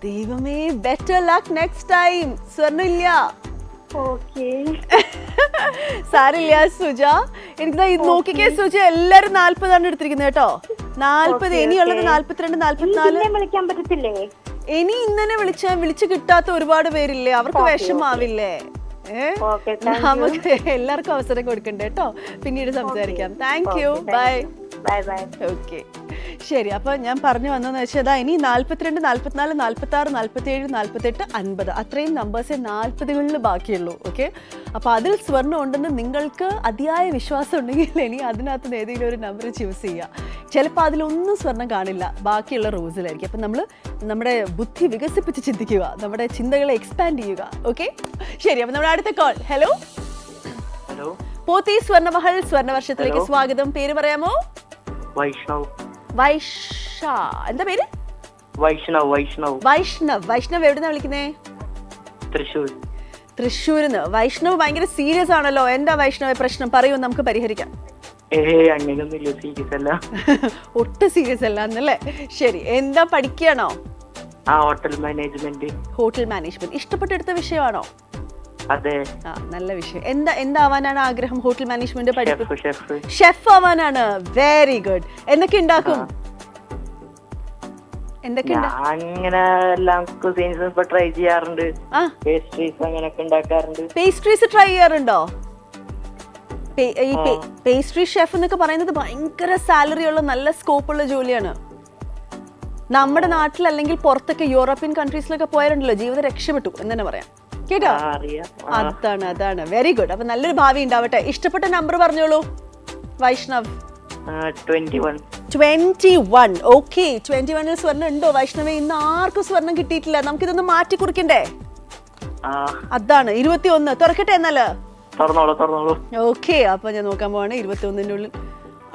ദൈവമേ, ബെറ്റർ ലക്ക് നെക്സ്റ്റ് ടൈം. സ്വർണ്ണം ഇല്ല, സാരില്ല സുജ. എനിക്ക് ഇത് നോക്കിക്കേ സുജ, എല്ലാരും 40 എടുത്തിരിക്കുന്നത് കേട്ടോ. 40, ഇനിയുള്ളത് 42, 44. വിളിക്കാൻ പറ്റത്തില്ലേ? ഇനി ഇന്നെ വിളിച്ചു കിട്ടാത്ത ഒരുപാട് പേരില്ലേ, അവർക്ക് വിഷമാവില്ലേ? നമുക്ക് എല്ലാവർക്കും അവസരം കൊടുക്കണ്ടേ കേട്ടോ. പിന്നീട് സംസാരിക്കാം. Thank you, bye. ഓക്കെ, ശരി. അപ്പൊ ഞാൻ പറഞ്ഞു വന്നതെന്ന് വെച്ചാൽ ഇനി 42, 44, 46, 47, 48, 50 അത്രയും നമ്പേഴ്സേ 40കളിൽ ബാക്കിയുള്ളൂ. ഓക്കെ, അപ്പൊ അതിൽ സ്വർണ്ണം ഉണ്ടെന്ന് നിങ്ങൾക്ക് അതിയായ വിശ്വാസം ഉണ്ടെങ്കിൽ ഇനി അതിനകത്ത് നിന്ന് ഏതെങ്കിലും ഒരു നമ്പർ ചൂസ് ചെയ്യുക. ചിലപ്പോൾ അതിലൊന്നും സ്വർണ്ണം കാണില്ല, ബാക്കിയുള്ള റോസിലായിരിക്കും. അപ്പം നമ്മൾ നമ്മുടെ ബുദ്ധി വികസിപ്പിച്ച് ചിന്തിക്കുക, നമ്മുടെ ചിന്തകളെ എക്സ്പാൻഡ് ചെയ്യുക. ഓക്കെ, ശരി. അപ്പം നമ്മുടെ അടുത്ത കോൾ. ഹലോ, പോത്തി സ്വർണ്ണമഹൽ സ്വർണ്ണവർഷത്തിലേക്ക് സ്വാഗതം. പേര് പറയാമോ? വൈഷ്ണവ്. എന്താ പേര്? വൈഷ്ണവ്. വൈഷ്ണവ് എവിടുന്നാ വിളിക്കുന്നേ? തൃശ്ശൂരിന്ന്. വൈഷ്ണവ് ഭയങ്കര സീരിയസ് ആണല്ലോ. എന്താ വൈഷ്ണവ് പ്രശ്നം? പറയൂ, നമുക്ക് പരിഹരിക്കാം. അങ്ങനെയൊന്നുമില്ല, സീരിയസ് അല്ല. ഒട്ടും സീരിയസ് അല്ല എന്നല്ലേ? ശരി, എന്താ പഠിക്കുകയാണോ? Hotel management. ഇഷ്ടപ്പെട്ടെടുത്ത വിഷയമാണോ? അതെ. നല്ല വിഷയം. എന്താവാനാണ് ആഗ്രഹം? ഹോട്ടൽ മാനേജ്മെന്റ് ഷെഫ് ആവാനാണ്. Very good. എന്തൊക്കെ ഉണ്ടാക്കും? അങ്ങനെ എല്ലാം കുസീൻസ് ട്രൈ ചെയ്യാറുണ്ട്. പേസ്ട്രീസ് അങ്ങനെയൊക്കെ ഉണ്ടാക്കാറുണ്ട്. പേസ്ട്രീസ് ട്രൈ ചെയ്യാറുണ്ടോ? പേസ്ട്രി ഷെഫ് എന്നൊക്കെ പറയുന്നത് ഭയങ്കര സാലറി ഉള്ള നല്ല സ്കോപ്പ് ഉള്ള ജോലിയാണ്. നമ്മുടെ നാട്ടിൽ അല്ലെങ്കിൽ പുറത്തൊക്കെ യൂറോപ്യൻ കൺട്രീസിലൊക്കെ പോയാലുണ്ടല്ലോ, ജീവിതം രക്ഷപ്പെട്ടു എന്ന് തന്നെ പറയാം. കേട്ടോ? അതാണ്. Very good. അപ്പൊ നല്ലൊരു ഭാവി ഉണ്ടാവട്ടെ. ഇഷ്ടപ്പെട്ട നമ്പർ പറഞ്ഞോളൂ വൈഷ്ണവ്. 21. ഓക്കെ, 21 സ്വർണ്ണം ഉണ്ടോ വൈഷ്ണവേ? ഇന്ന് ആർക്കും സ്വർണം കിട്ടിയിട്ടില്ല. നമുക്കിതൊന്ന് മാറ്റി കുറിക്കണ്ടേ? അതാണ് 21. തുറക്കട്ടെ എന്നാല്? ഓക്കെ, അപ്പൊ ഞാൻ നോക്കാൻ പോവാണ്. 21ന്റെ ഉള്ളിൽ.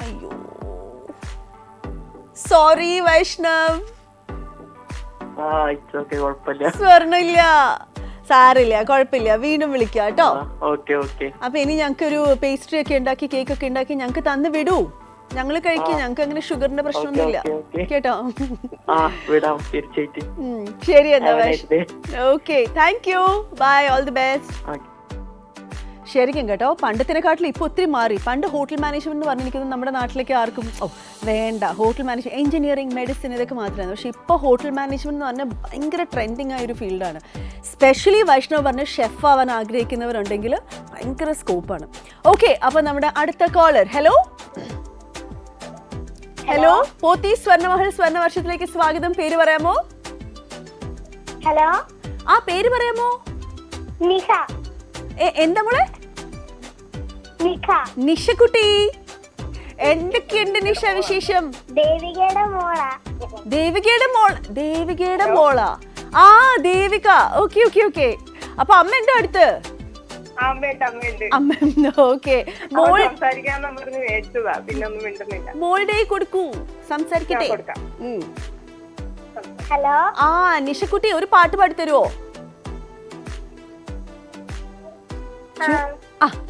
അയ്യോ, സോറി വൈഷ്ണവ്, സ്വർണ്ണം ഇല്ല. സാരില്ല, കുഴപ്പമില്ല, വീണ്ടും വിളിക്കാം കേട്ടോ. അപ്പൊ ഇനി ഞങ്ങൾക്കൊരു പേസ്ട്രി ഒക്കെ ഉണ്ടാക്കി, കേക്ക് ഒക്കെ ഉണ്ടാക്കി ഞങ്ങക്ക് തന്ന് വിടൂ. ഞങ്ങള് കഴിക്കും. ഞങ്ങക്ക് അങ്ങനെ ഷുഗറിന്റെ പ്രശ്നമൊന്നുമില്ല കേട്ടോ. ശരി എന്നാ. Okay, thank you, bye, all the best. ശരിക്കും കേട്ടോ, പണ്ടത്തിനെക്കാട്ടിലും ഇപ്പോൾ ഒത്തിരി മാറി. പണ്ട് ഹോട്ടൽ മാനേജ്മെന്റ് എന്ന് പറഞ്ഞിരിക്കുന്നത് നമ്മുടെ നാട്ടിലേക്ക് ആർക്കും വേണ്ട. ഹോട്ടൽ മാനേജ്മെന്റ്, എഞ്ചിനീയറിംഗ്, മെഡിസിൻ ഇതൊക്കെ മാത്രമാണ്. പക്ഷേ ഇപ്പോൾ ഹോട്ടൽ മാനേജ്മെന്റ് എന്ന് പറഞ്ഞാൽ ഭയങ്കര ട്രെൻഡിങ് ആയൊരു ഫീൽഡാണ്. സ്പെഷ്യലി വൈഷ്ണവ് പറഞ്ഞ ഷെഫ് ആവാൻ ആഗ്രഹിക്കുന്നവരുണ്ടെങ്കിൽ ഭയങ്കര സ്കോപ്പാണ്. ഓക്കെ, അപ്പോൾ നമ്മുടെ അടുത്ത കോളർ. ഹലോ, പോത്തി സ്വർണ്ണമഹൽ സ്വർണ്ണവർഷത്തിലേക്ക് സ്വാഗതം. പേര് പറയാമോ? ഹലോ, പേര് പറയാമോ? നിഷ. എന്താ മോളെ? നിഷക്കുട്ടി. എന്തൊക്കെയുണ്ട് നിഷ വിശേഷം? ദേവികയുടെ മോളാ? ദേവിക. ഓക്കെ. അപ്പൊ അമ്മ ഉണ്ടോ അടുത്ത്? ഓക്കെ, മോളുടെ കൊടുക്കൂ, സംസാരിക്കട്ടെ. ഹലോ, നിഷക്കുട്ടി ഒരു പാട്ട് പാടിത്തരുവോ?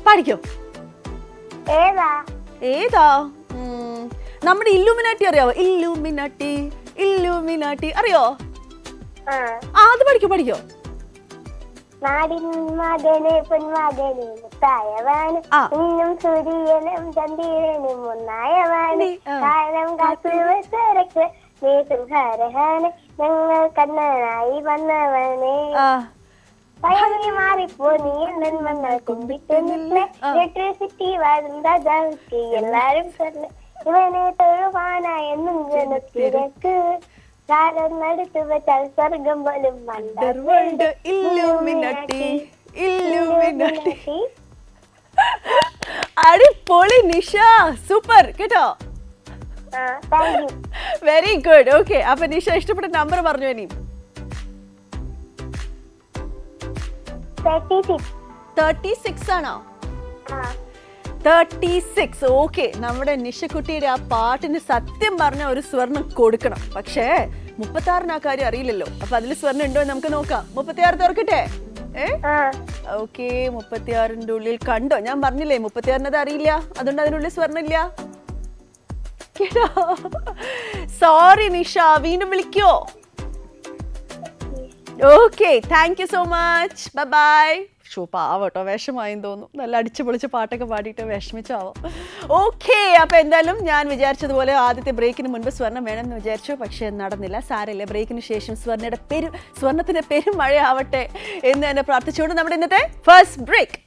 പാടിക്കോ. ഏതാ? നമ്മുടെ ഇല്ലൂമിനാട്ടി അറിയാവോ? ഇല്ലൂമിനാട്ടി അറിയോ? അത് പഠിക്കോ. നാടിൻ മകനെ പൊന്മകനെ മുത്തായവാന്, ഇന്നും സൂര്യനും ചന്ദ്രനും ഒന്നായവാന്, കാലം കാത്തുവരക്ക് നീസുഹാരഹാന്, ഞങ്ങൾ കണ്ണനായി വന്നവനെ, പഴമി മാറിപ്പോ നീ എണ്ണൻ വന്നാൽ കുമ്പിട്ട് നിന്നെ, ഇലക്ട്രിസിറ്റി വാഴും രാജാവിക്ക് എല്ലാരും പറഞ്ഞ്, ഇവനെ തൊഴുവാനായെന്നും ജനത്തിരക്ക്, കാലം നടത്തു വെച്ചാൽ സ്വർഗം പോലും വണ്ടർവേൾഡ്. ഇല്ലൂമിനാട്ടി. അടിപൊളി നിഷ, സൂപ്പർ കേട്ടോ. Very good. ഓക്കെ, അപ്പൊ നിഷ ഇഷ്ടപ്പെട്ട നമ്പർ പറഞ്ഞു. ഇനി 36 ആണോ? 36. ഓക്കെ, നമ്മുടെ നിഷക്കുട്ടിയുടെ ആ പാട്ടിന് സത്യം പറഞ്ഞ ഒരു സ്വർണം കൊടുക്കണം. പക്ഷേ 36 ആ കാര്യം അറിയില്ലല്ലോ. അപ്പൊ അതിൽ സ്വർണം ഉണ്ടോ എന്ന് നമുക്ക് നോക്കാം. 36 തുറക്കട്ടെ? ഓക്കെ 36ന്റെ ഉള്ളിൽ കണ്ടോ? ഞാൻ പറഞ്ഞില്ലേ 36 അറിയില്ല, അതുകൊണ്ട് അതിനുള്ളിൽ സ്വർണ്ണം ഇല്ല. കേട്ടോ? സോറി നിഷ, വീണ്ടും വിളിക്കോ? Okay, thank you so much, bye bye. ഷോ പാവട്ടോ, വിഷമായെന്ന് തോന്നുന്നു. നല്ല അടിച്ചു പൊളിച്ച് പാട്ടൊക്കെ പാടിയിട്ട് വിഷമിച്ചാവോ. ഓക്കെ, അപ്പോൾ എന്തായാലും ഞാൻ വിചാരിച്ചതുപോലെ ആദ്യത്തെ ബ്രേക്കിന് മുൻപ് സ്വർണ്ണം വേണമെന്ന് വിചാരിച്ചു, പക്ഷേ നടന്നില്ല. സാരമില്ല, ബ്രേക്കിന് ശേഷം സ്വർണ്ണത്തിൻ്റെ പെരുമഴയാവട്ടെ എന്ന് തന്നെ പ്രാർത്ഥിച്ചുകൊണ്ട് നമ്മുടെ ഇന്നത്തെ ഫസ്റ്റ് ബ്രേക്ക്.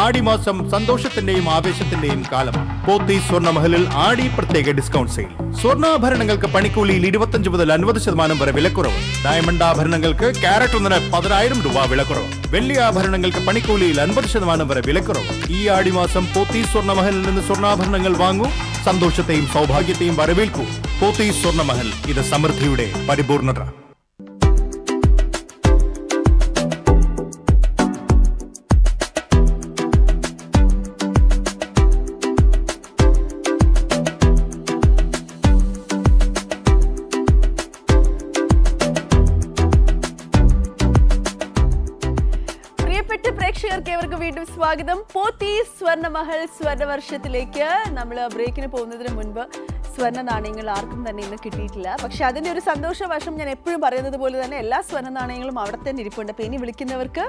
ആടിമാസം സന്തോഷത്തിന്റെയും ആവേശത്തിന്റെയും കാലമാണ്. പോത്തീസ് സ്വർണ്ണമഹലിൽ ആടി പ്രത്യേക ഡിസ്കൗണ്ട് സെയിൽ. സ്വർണ്ണാഭരണങ്ങൾക്ക് പണിക്കൂലിയിൽ 25 മുതൽ 50% വരെ വിലക്കുറവ്. ഡയമണ്ട് ആഭരണങ്ങൾക്ക് ക്യാരറ്റ് ഒന്നിന് 10,000 രൂപ വിലക്കുറവ്. വെള്ളി ആഭരണങ്ങൾക്ക് പണിക്കൂലിയിൽ 50% വരെ വിലക്കുറവ്. ഈ ആടിമാസം പോത്തീസ് സ്വർണ്ണമഹലിൽ നിന്ന് സ്വർണ്ണാഭരണങ്ങൾ വാങ്ങൂ, സന്തോഷത്തെയും സൗഭാഗ്യത്തെയും വരവേൽക്കൂ. പോത്തീസ് സ്വർണ്ണമഹൽ, ഇത് സമൃദ്ധിയുടെ പരിപൂർണത. പ്രേക്ഷകർക്ക് വീണ്ടും സ്വാഗതം. പോത്തീസ് സ്വർണ്ണമഹൽ സ്വർണ്ണവർഷത്തിലേക്ക് നമ്മൾ ബ്രേക്കിന് പോകുന്നതിന് മുൻപ് സ്വർണ്ണ നാണയങ്ങൾ ആർക്കും തന്നെ ഇന്ന് കിട്ടിയിട്ടില്ല. പക്ഷെ അതിൻ്റെ ഒരു സന്തോഷവശം ഞാൻ എപ്പോഴും പറയുന്നത് പോലെ തന്നെ എല്ലാ സ്വർണ്ണ നാണയങ്ങളും അവിടെ തന്നെ ഇരിപ്പുണ്ട്. അപ്പോൾ ഇനി വിളിക്കുന്നവർക്ക്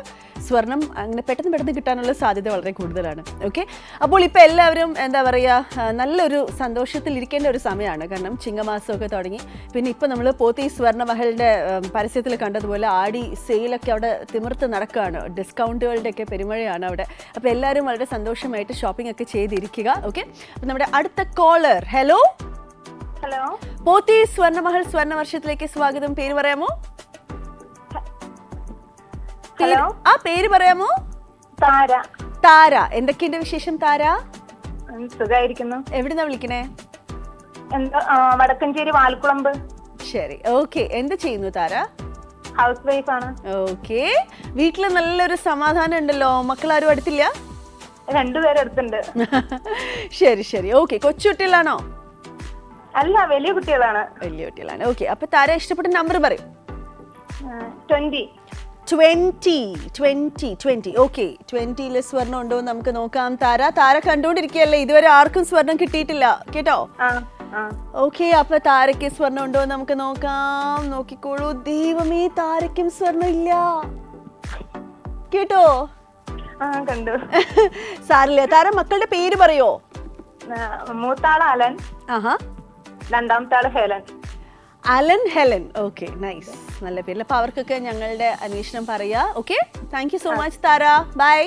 സ്വർണം അങ്ങനെ പെട്ടെന്ന് കിട്ടാനുള്ള സാധ്യത വളരെ കൂടുതലാണ്. ഓക്കെ, അപ്പോൾ ഇപ്പോൾ എല്ലാവരും എന്താ പറയുക, നല്ലൊരു സന്തോഷത്തിൽ ഇരിക്കേണ്ട ഒരു സമയമാണ്. കാരണം ചിങ്ങമാസമൊക്കെ തുടങ്ങി. പിന്നെ ഇപ്പോൾ നമ്മൾ പോത്തീസ് സ്വർണ്ണമഹലിൻ്റെ പരസ്യത്തിൽ കണ്ടതുപോലെ ആടി സെയിലൊക്കെ അവിടെ തിമിർത്ത് നടക്കുകയാണ്. ഡിസ്കൗണ്ടുകളുടെയൊക്കെ പെരുമഴയാണ് അവിടെ. അപ്പോൾ എല്ലാവരും വളരെ സന്തോഷമായിട്ട് ഷോപ്പിംഗ് ഒക്കെ ചെയ്തിരിക്കുക. ഓക്കെ, അപ്പോൾ നമ്മുടെ അടുത്ത caller. Hello hello, Pothys Swarnamahal സ്വർണ്ണവർഷത്തിലേക്ക് സ്വാഗതം. പേര് പറയാമോ? ഹലോ, ആ പേര് പറയാമോ? താര. താര, എന്തൊക്കെയുണ്ട് വിശേഷം താര? സുഖായിരിക്കുന്നു. എവിടുന്നാ വിളിക്കണേ? എന്താ വടക്കഞ്ചേരി വാൽക്കുളമ്പ്. ശരി, ഓക്കെ. എന്ത് ചെയ്യുന്നു താര? ഹൗസ് വൈഫ് ആണ്. ഓക്കെ, വീട്ടില് നല്ലൊരു സമാധാനം ഉണ്ടല്ലോ. മക്കളാരും അടുത്തില്ല? രണ്ടുപേരും അടുത്തുണ്ട്. ശരി, ഓക്കെ. കൊച്ചുകുട്ടികളാണോ? അല്ല, വലിയ കുട്ടികളാണ്. വലിയ കുട്ടികളാണ്. ഓക്കെ, അപ്പൊ താര ഇഷ്ടപ്പെട്ട നമ്പർ പറയും. 20. 20. ഓക്കെ, 20 സ്വർണ്ണം ഉണ്ടോ എന്ന് നമുക്ക് നോക്കാം. താര കണ്ടുകൊണ്ടിരിക്കുകയല്ലേ? ഇതുവരെ ആർക്കും സ്വർണം കിട്ടിയിട്ടില്ല കേട്ടോ. ഓക്കെ, അപ്പൊ താരയ്ക്ക് സ്വർണ്ണം ഉണ്ടോ എന്ന് നമുക്ക് നോക്കാം. നോക്കിക്കോളൂ. ദൈവമേ, താരയ്ക്കും സ്വർണ്ണം ഇല്ല കേട്ടോ. കണ്ടു. സാരില്ല. താര മക്കളുടെ പേര് പറയോ? മൂത്താള് അലൻ, രണ്ടാമത്തെ ആള് Helen. Alan, Helen. Okay, nice, നല്ല പേര്. അപ്പൊ അവർക്കൊക്കെ ഞങ്ങളുടെ അന്വേഷണം പറയാ. Okay, thank you so much Tara. Bye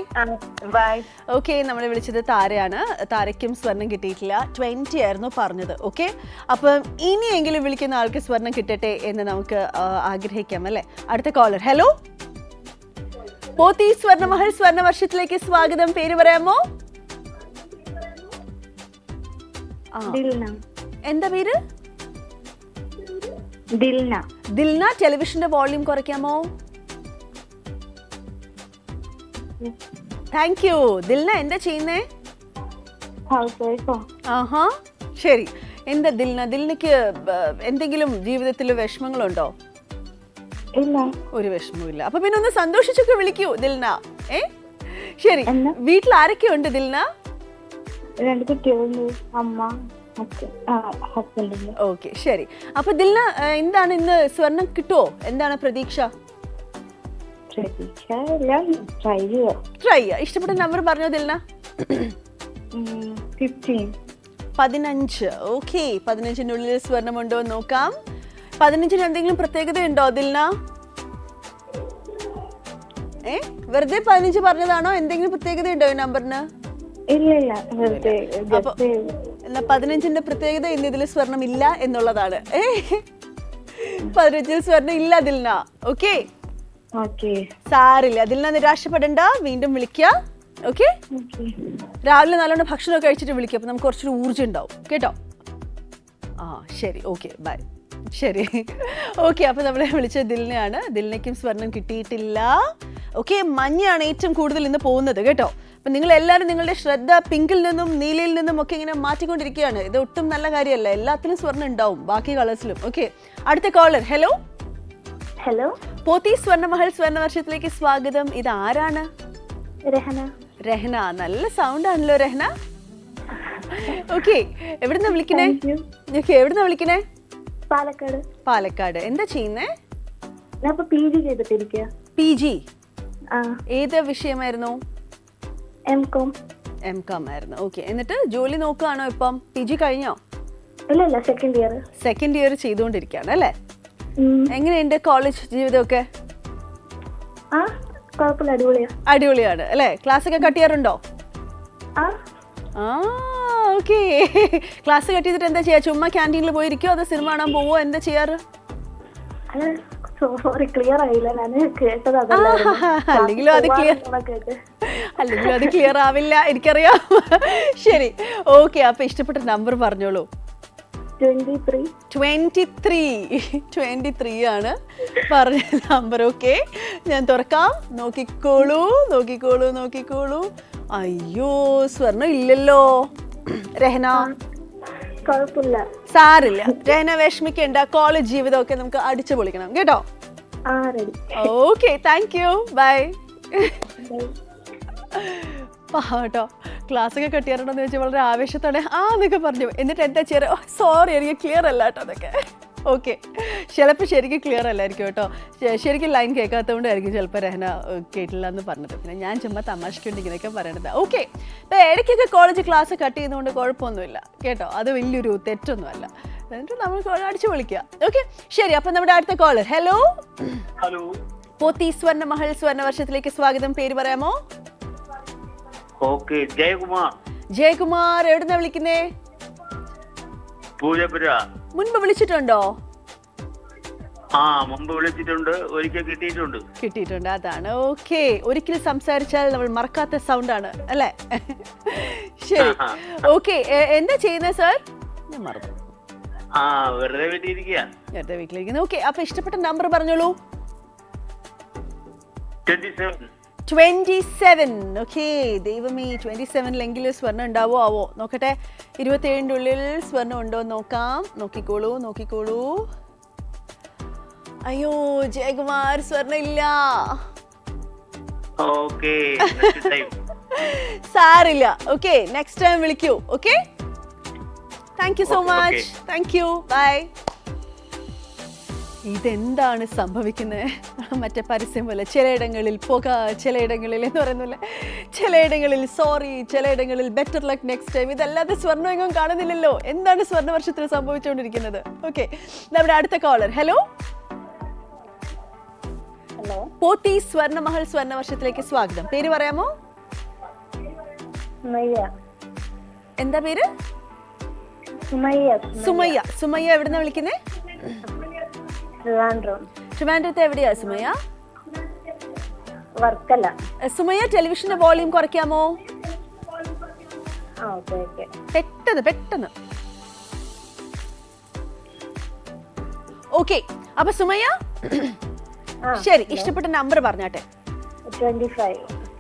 bye. Okay, നമ്മൾ വിളിച്ചത് താരയാണ്. താരയ്ക്കും സ്വർണം കിട്ടിയിട്ടില്ല. 20 ആയിരുന്നു പറഞ്ഞത്. ഓക്കെ, അപ്പം ഇനിയെങ്കിലും വിളിക്കുന്ന ആൾക്ക് സ്വർണം കിട്ടട്ടെ എന്ന് നമുക്ക് ആഗ്രഹിക്കാം അല്ലേ? അടുത്ത കോളർ. ഹലോ, പോത്തീസ് സ്വർണ്ണമഹൽ സ്വർണ്ണവർഷത്തിലേക്ക് സ്വാഗതം. പേര് പറയാമോ? എന്താ പേര്? ദിൽന. ടെലിവിഷന്റെ വോള്യൂം കുറയ്ക്കാമോ? Thank you. ദിൽന, എന്താ ചെയ്യുന്നേ? ആഹാ, ശരി. എന്താ ദിൽനയ്ക്ക് എന്തെങ്കിലും ജീവിതത്തിൽ വിഷമങ്ങളുണ്ടോ? ഒരു വിഷമവും ഇല്ല. അപ്പൊ പിന്നെ ഒന്ന് സന്തോഷിച്ചൊക്കെ വിളിക്കൂ ദിൽന. ശരി, വീട്ടിൽ ആരൊക്കെ ഉണ്ട് ദിൽന? 2 കുട്ടികളുണ്ട്, അമ്മ, ഹസ്ബൻഡ്. ഓക്കെ, ശരി. അപ്പൊ ദിൽന, എന്താണ് ഇന്ന് സ്വർണം കിട്ടുമോ? എന്താണ് പ്രതീക്ഷ? ട്രൈ ചെയ്യാം. ഇഷ്ടപ്പെട്ട നമ്പർ പറഞ്ഞോ ദിൽന. 15. ഓക്കെ, 15ന്റെ ഉള്ളിൽ സ്വർണ്ണമുണ്ടോ എന്ന് നോക്കാം. 15ന് എന്തെങ്കിലും പ്രത്യേകത ഉണ്ടോ ദിൽന? വെറുതെ 15 പറഞ്ഞതാണോ? എന്തെങ്കിലും പ്രത്യേകത ഉണ്ടോ ഈ നമ്പറിന്? ഇല്ല. 15ന്റെ പ്രത്യേകത ഇന്ന് ഇതിൽ സ്വർണം ഇല്ല എന്നുള്ളതാണ്. 15ൽ സ്വർണം ഇല്ല ദിൽന. ഓക്കെ, സാരില്ല ദിൽന, നിരാശപ്പെടണ്ട. വീണ്ടും വിളിക്കുക. ഓക്കെ, രാവിലെ നല്ലോണം ഭക്ഷണമൊക്കെ കഴിച്ചിട്ട് വിളിക്കുക. അപ്പൊ നമുക്ക് കുറച്ചൊരു ഊർജ്ജം ഉണ്ടാവും കേട്ടോ. ശരി, ഓക്കെ, ബൈ. ശരി, ഓക്കെ. അപ്പോൾ നമ്മളെ വിളിച്ചത് ദിലിനെയാണ്. ദിലിനയ്ക്കും സ്വർണം കിട്ടിയിട്ടില്ല. ഓക്കെ, മഞ്ഞയാണ് ഏറ്റവും കൂടുതൽ ഇന്ന് പോകുന്നത് കേട്ടോ. അപ്പം നിങ്ങൾ എല്ലാവരും നിങ്ങളുടെ ശ്രദ്ധ പിങ്കിൽ നിന്നും നീലയിൽ നിന്നും ഒക്കെ ഇങ്ങനെ മാറ്റിക്കൊണ്ടിരിക്കുകയാണ്. ഇത് ഒട്ടും നല്ല കാര്യമല്ല. എല്ലാത്തിലും സ്വർണ്ണം ഉണ്ടാവും, ബാക്കി കളേഴ്സിലും. ഓക്കെ, അടുത്ത കോളർ. ഹലോ ഹലോ, പോത്തി സ്വർണ്ണമഹൽ സ്വർണ്ണവർഷത്തിലേക്ക് സ്വാഗതം. ഇത് ആരാണ്? രഹന. രഹന, നല്ല സൗണ്ട് ആണല്ലോ രഹന. ഓക്കെ, എവിടുന്നാ വിളിക്കണേ? ഓക്കെ, എവിടുന്നാ വിളിക്കണേ? പാലക്കാട്. പാലക്കാട്. എന്താ ചെയ്യുന്നേ? ഞാൻ ഇപ്പൊ PG ചെയ്തിട്ടിരിക്കുക. PG ആ, ഏത് വിഷയമായിരുന്നു? M.Com. M.Com ആയിരുന്നു. ഓക്കെ, എന്നിട്ട് ജോലി നോക്കുകയാണോ ഇപ്പം? PG കഴിഞ്ഞോ? ഇല്ല, സെക്കൻഡ് ഇയർ. സെക്കൻഡ് ഇയർ ചെയ്തുകൊണ്ടിരിക്കുകയാണ് അല്ലേ? എങ്ങനെയുണ്ട് കോളേജ് ജീവിതമൊക്കെ? ആ, കുഴപ്പമില്ല, അടിപൊളിയാ. അടിപൊളിയാണ് അല്ലേ? ക്ലാസ് ഒക്കെ കട്ട് ചെയ്യാറുണ്ടോ? ആ, ഓക്കെ. ക്ലാസ് കട്ട് ചെയ്തിട്ട് എന്താ ചെയ്യാ? ചുമ്മാ ക്യാൻറ്റീനിൽ പോയിരിക്കോ അതോ സിനിമ കാണാൻ പോവോ? എന്താ ചെയ്യാറ്? അല്ല, സോറി, ക്ലിയർ ആയില്ല. ഞാൻ കേട്ടത് അല്ലെങ്കിലും അത് ക്ലിയർ ആവില്ല, എനിക്കറിയാം. ശരി, ഓക്കെ. അപ്പൊ ഇഷ്ടപ്പെട്ട നമ്പർ പറഞ്ഞോളൂ. 23 ആണ് പറഞ്ഞ നമ്പർ. ഓക്കെ, ഞാൻ തുറക്കാം. നോക്കിക്കോളൂ. അയ്യോ, സ്വർണം ഇല്ലല്ലോ രഹന. കുഴപ്പമില്ല. സാരില്ല രഹന, വിഷമിക്കേണ്ട. കോളേജ് ജീവിതമൊക്കെ നമുക്ക് അടിച്ചു പൊളിക്കണം കേട്ടോ. ആ, ready. Okay, thank you, bye. കേട്ടോ, ക്ലാസ്സൊക്കെ കട്ട് ചെയ്യാറുണ്ടോന്ന് ചോദിച്ചാൽ വളരെ ആവേശത്തോടെ എന്നൊക്കെ പറഞ്ഞു. എന്നിട്ട് എന്താ ചെയ്യാറ്? സോറി, എനിക്ക് ക്ലിയർ അല്ല കേട്ടോ അതൊക്കെ. ഓക്കെ, ചിലപ്പോൾ ശരിക്കും ക്ലിയർ അല്ലായിരിക്കും കേട്ടോ. ശരിക്കും ലൈൻ കേൾക്കാത്തതുകൊണ്ടായിരിക്കും ചിലപ്പോൾ രഹന കേട്ടില്ല എന്ന് പറഞ്ഞത്. പിന്നെ ഞാൻ ചുമ്മാ തമാശയ്ക്കുണ്ട് ഇങ്ങനെയൊക്കെ പറയണത്. ഓക്കെ, ഇപ്പോൾ ഇടയ്ക്കൊക്കെ കോളേജ് ക്ലാസ് കട്ട് ചെയ്യുന്നതുകൊണ്ട് കുഴപ്പമൊന്നുമില്ല കേട്ടോ. അത് വലിയൊരു തെറ്റൊന്നുമല്ല. എന്നിട്ട് നമ്മൾ അടിച്ചു വിളിക്കുക. ഓക്കെ, ശരി. അപ്പം നമ്മുടെ അടുത്ത കോളർ. ഹലോ പോത്തി സ്വർണ്ണമഹൽ സ്വർണ്ണവർഷത്തിലേക്ക് സ്വാഗതം. പേര് പറയാമോ? ഓക്കെ, ജയകുമാർ. എവിടുന്നാ വിളിക്കുന്നേ? പൂജപ്പുര. മുൻപ് വിളിച്ചിട്ടുണ്ടോ? മുമ്പ് വിളിച്ചിട്ടുണ്ട്, ഒരിക്കൽ കിട്ടിയിട്ടുണ്ട്. അതാണ്. ഓക്കെ, ഒരിക്കലും സംസാരിച്ചാൽ നമ്മൾ മറക്കാത്ത സൗണ്ട് ആണ് അല്ലേ? ശരി, ഓക്കെ. എന്താ ചെയ്യുന്നത് സാർ? ഞാൻ മറന്നു. വെറുതെ വീട്ടിലിരിക്കുന്നു. ഓക്കെ, അപ്പൊ ഇഷ്ടപ്പെട്ട നമ്പർ പറഞ്ഞോളൂ. 27. ഓക്കെ, ദൈവമേ, 27 സ്വർണ്ണം ഉണ്ടാവോ ആവോ നോക്കട്ടെ. 27 ഉള്ളിൽ സ്വർണ്ണം ഉണ്ടോ നോക്കാം. നോക്കിക്കോളൂ. അയ്യോ ജയകുമാർ, സ്വർണ്ണം ഇല്ല. സാരില്ല. ഓക്കെ, നെക്സ്റ്റ് ടൈം വിളിക്കൂ. Okay, thank you so much. Thank you, bye. ഇതെന്താണ് സംഭവിക്കുന്നത്? മറ്റേ പരസ്യം പോലെ ചിലയിടങ്ങളിൽ പുക, ചിലയിടങ്ങളിൽ എന്ന് പറയുന്നില്ലേ, ചിലയിടങ്ങളിൽ സോറി, ചിലയിടങ്ങളിൽ ബെറ്റർ ലക്ക് നെക്സ്റ്റ് ടൈം. ഇതല്ലാതെ സ്വർണ്ണം എങ്ങും കാണുന്നില്ലല്ലോ. എന്താണ് സ്വർണ്ണവർഷത്തിൽ സംഭവിച്ചുകൊണ്ടിരിക്കുന്നത്? ഓക്കെ, നമ്മുടെ അടുത്ത കോളർ. ഹലോ പോത്തി സ്വർണ്ണമഹൽ സ്വർണ്ണവർഷത്തിലേക്ക് സ്വാഗതം. പേര് പറയാമോ? എന്താ പേര്? സുമയ്യ. എവിടുന്നാ വിളിക്കുന്നേ? ട്രിവാൻഡ്രത്ത്. എവിടെയാ സുമയ്യ? സുമയ്യ, ടെലിവിഷന്റെ വോളിയം കുറയ്ക്കാമോ? പെട്ടെന്ന്. ഓക്കെ, അപ്പൊ സുമയ്യ, ശരി, ഇഷ്ടപ്പെട്ട നമ്പർ പറഞ്ഞാട്ടെ.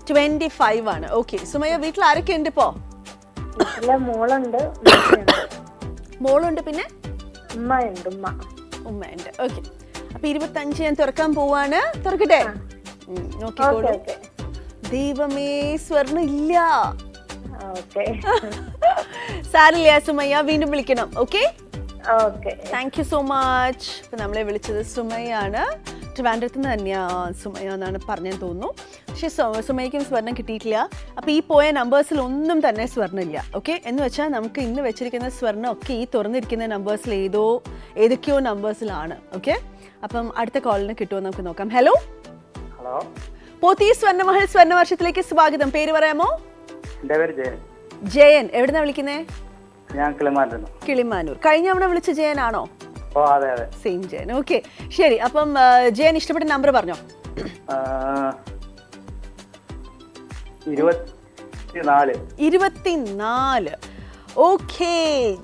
25 ആണ്. ഓക്കെ, സുമയ്യ, വീട്ടിൽ ആരൊക്കെ ഉണ്ട് ഇപ്പോ? മോളുണ്ട്, പിന്നെ ഉമ്മയുണ്ട്. ഓക്കെ, അപ്പൊ 25 ഞാൻ തുറക്കാൻ പോവാണ്. തുറക്കട്ടെ? നോക്കിക്കോളൂ. ദൈവമേ, സ്വർണ്ണം ഇല്ല. സാരില്ല സുമയ്യ, വീണ്ടും വിളിക്കണം. Okay, thank you so much. ഇപ്പൊ നമ്മളെ വിളിച്ചത് സുമയ്യാണ്. ട്രിവാൻഡ്രത്ത് നിന്ന് തന്നെയാണ് സുമയ്യ എന്നാണ് പറഞ്ഞെന്ന് തോന്നുന്നു. പക്ഷേ സുമയ്ക്കും സ്വർണ്ണം കിട്ടിയിട്ടില്ല. അപ്പോൾ ഈ പോയ നമ്പേഴ്സിൽ ഒന്നും തന്നെ സ്വർണ്ണം ഇല്ല. ഓക്കെ, എന്ന് വെച്ചാൽ നമുക്ക് ഇന്ന് വെച്ചിരിക്കുന്ന സ്വർണ്ണം ഒക്കെ ഈ തുറന്നിരിക്കുന്ന നമ്പേഴ്സിൽ ഏതൊക്കെയോ നമ്പേഴ്സിലാണ്. ഓക്കെ, അപ്പം അടുത്ത കോളിന് കിട്ടുമോ നമുക്ക് നോക്കാം. ഹലോ പോത്തി സ്വർണ്ണമഹൽ സ്വർണ്ണവർഷത്തിലേക്ക് സ്വാഗതം. പേര് പറയാമോ? ജയൻ. എവിടുന്നാ വിളിക്കുന്നേ? കിളിമാനൂർ. കഴിഞ്ഞ തവണ വിളിച്ച ജയൻ ആണോ? സെയിം ജയൻ. ഓക്കെ, ശരി. അപ്പം ജയൻ, ഇഷ്ടപ്പെട്ട നമ്പർ പറഞ്ഞോ. 24. ഓക്കെ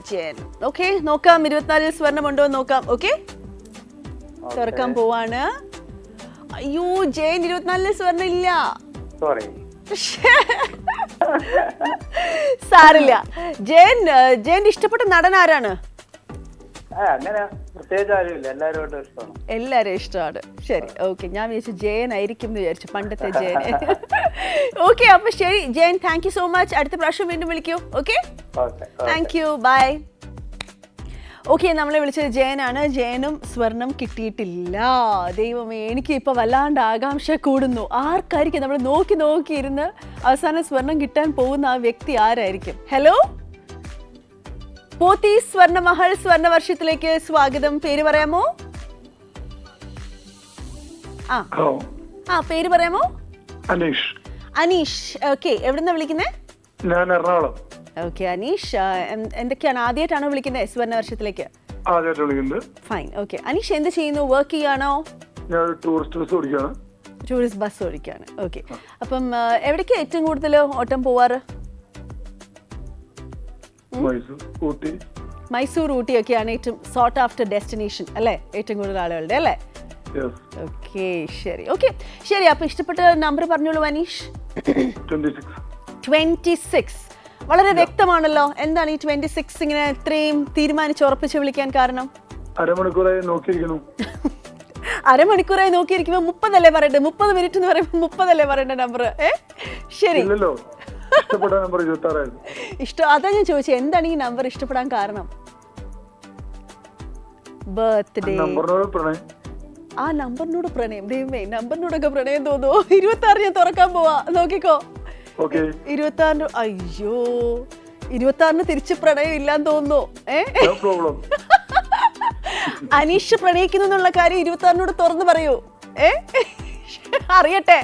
ജയൻ. ഓക്കെ, നോക്കാം 24 സ്വർണ്ണമുണ്ടോ എന്ന് നോക്കാം. ഓക്കെ, തുറക്കാൻ പോവാണ്. അയ്യോ ജയൻ, 24 സ്വർണ്ണം ഇല്ല. സോറി. സാരില്ല. ജയന്റെ ഇഷ്ടപ്പെട്ട നടൻ ആരാണ്? അങ്ങനെ പ്രത്യേകിച്ച് ആരുമില്ല, എല്ലാവരും ഇഷ്ടമാണ്. എല്ലാരും ഇഷ്ടമാണ്. ശരി, ഓക്കെ. ഞാൻ വിചാരിച്ചു ജയൻ ആയിരിക്കും എന്ന് വിചാരിച്ചു, പണ്ടത്തെ ജയൻ. ഓക്കെ, അപ്പൊ ശരി Jayan, thank you so much. അടുത്ത പ്രാവശ്യം വീണ്ടും വിളിക്കൂ. Okay, thank you, bye. Okay, നമ്മളെ വിളിച്ചത് ജയനാണ്. ജയനും സ്വർണം കിട്ടിയിട്ടില്ല. ദൈവമേ, എനിക്ക് ഇപ്പൊ വല്ലാണ്ട് ആകാംക്ഷ കൂടുന്നു. ആർക്കായിരിക്കും നമ്മൾ നോക്കി ഇരുന്ന് അവസാനം സ്വർണം കിട്ടാൻ പോകുന്ന ആ വ്യക്തി ആരായിരിക്കും? ഹലോ, പോത്തി സ്വർണ്ണമഹൽ സ്വർണ്ണവർഷത്തിലേക്ക് സ്വാഗതം. പേര് പറയാമോ? പേര് പറയാമോ? അനീഷ്. അനീഷ്. ഓക്കെ, എവിടുന്നാ വിളിക്കുന്നേ? ഞാൻ എറണാകുളം. ഓക്കെ അനീഷ്, എന്തൊക്കെയാണ്? ആദ്യമായിട്ടാണോ വിളിക്കുന്നത് സ്വർണ്ണവർഷത്തിലേക്ക്? ആദ്യമായിട്ട് വിളിക്കുന്നത്. ഫൈൻ. ഓക്കെ അനീഷ്, എന്ത് ചെയ്യുന്നു? വർക്ക് ചെയ്യാണോ? ഞാൻ ടൂറിസ്റ്റ് ബസ് ഓടിക്കുകയാണ്. ടൂറിസ്റ്റ് ബസ് ഓടിക്കുകയാണ്. ഓക്കെ, അപ്പം എവിടേക്കാണ് ഏറ്റവും കൂടുതൽ ഓട്ടം പോവാറ്? മൈസൂർ, ഊട്ടി ഒക്കെയാണ് ഏറ്റവും സോർട്ട് ആഫ്റ്റർ ഡെസ്റ്റിനേഷൻ അല്ലേ, ഏറ്റവും കൂടുതൽ ആളുകളുടെ അല്ലേ? ഓക്കെ, ശരി. ഓക്കെ, ശരി. അപ്പൊ ഇഷ്ടപ്പെട്ട നമ്പർ പറഞ്ഞോളൂ അനീഷ്. 26. വളരെ വ്യക്തമാണല്ലോ. എന്താണ് ഈ 26 ഇങ്ങനെ ഇത്രയും തീരുമാനിച്ചുറപ്പിച്ച് വിളിക്കാൻ കാരണം? അരമണിക്കൂറായി നോക്കിയിരിക്കുന്നു. അരമണിക്കൂറായി നോക്കിയിരിക്കുമ്പോ 30 അല്ലേ പറയണ്ടേ? 30 മിനിറ്റ് എന്ന് പറയുമ്പോ 30 അല്ലേ പറയണ്ട നമ്പർ? ശരി, ഇഷ്ടപ്പെട്ട നമ്പർ 26. അതാ ഞാൻ ചോദിച്ചത്, എന്താണ് ഈ നമ്പർ ഇഷ്ടപ്പെടാൻ കാരണം? ബർത്ത്ഡേ. ആ നമ്പറിനോട് പ്രണയം. ദൈവമേ, നമ്പറിനോടൊക്കെ പ്രണയം തോന്നുന്നു. 26 ഞാൻ തുറക്കാൻ പോവാ, നോക്കിക്കോ. 26. അയ്യോ, 26 തിരിച്ച് പ്രണയം ഇല്ലാന്ന് തോന്നുന്നു. അനീഷ് പ്രണയിക്കുന്നു എന്നുള്ള കാര്യം 26 തുറന്നു പറയൂ. അറിയട്ടെ.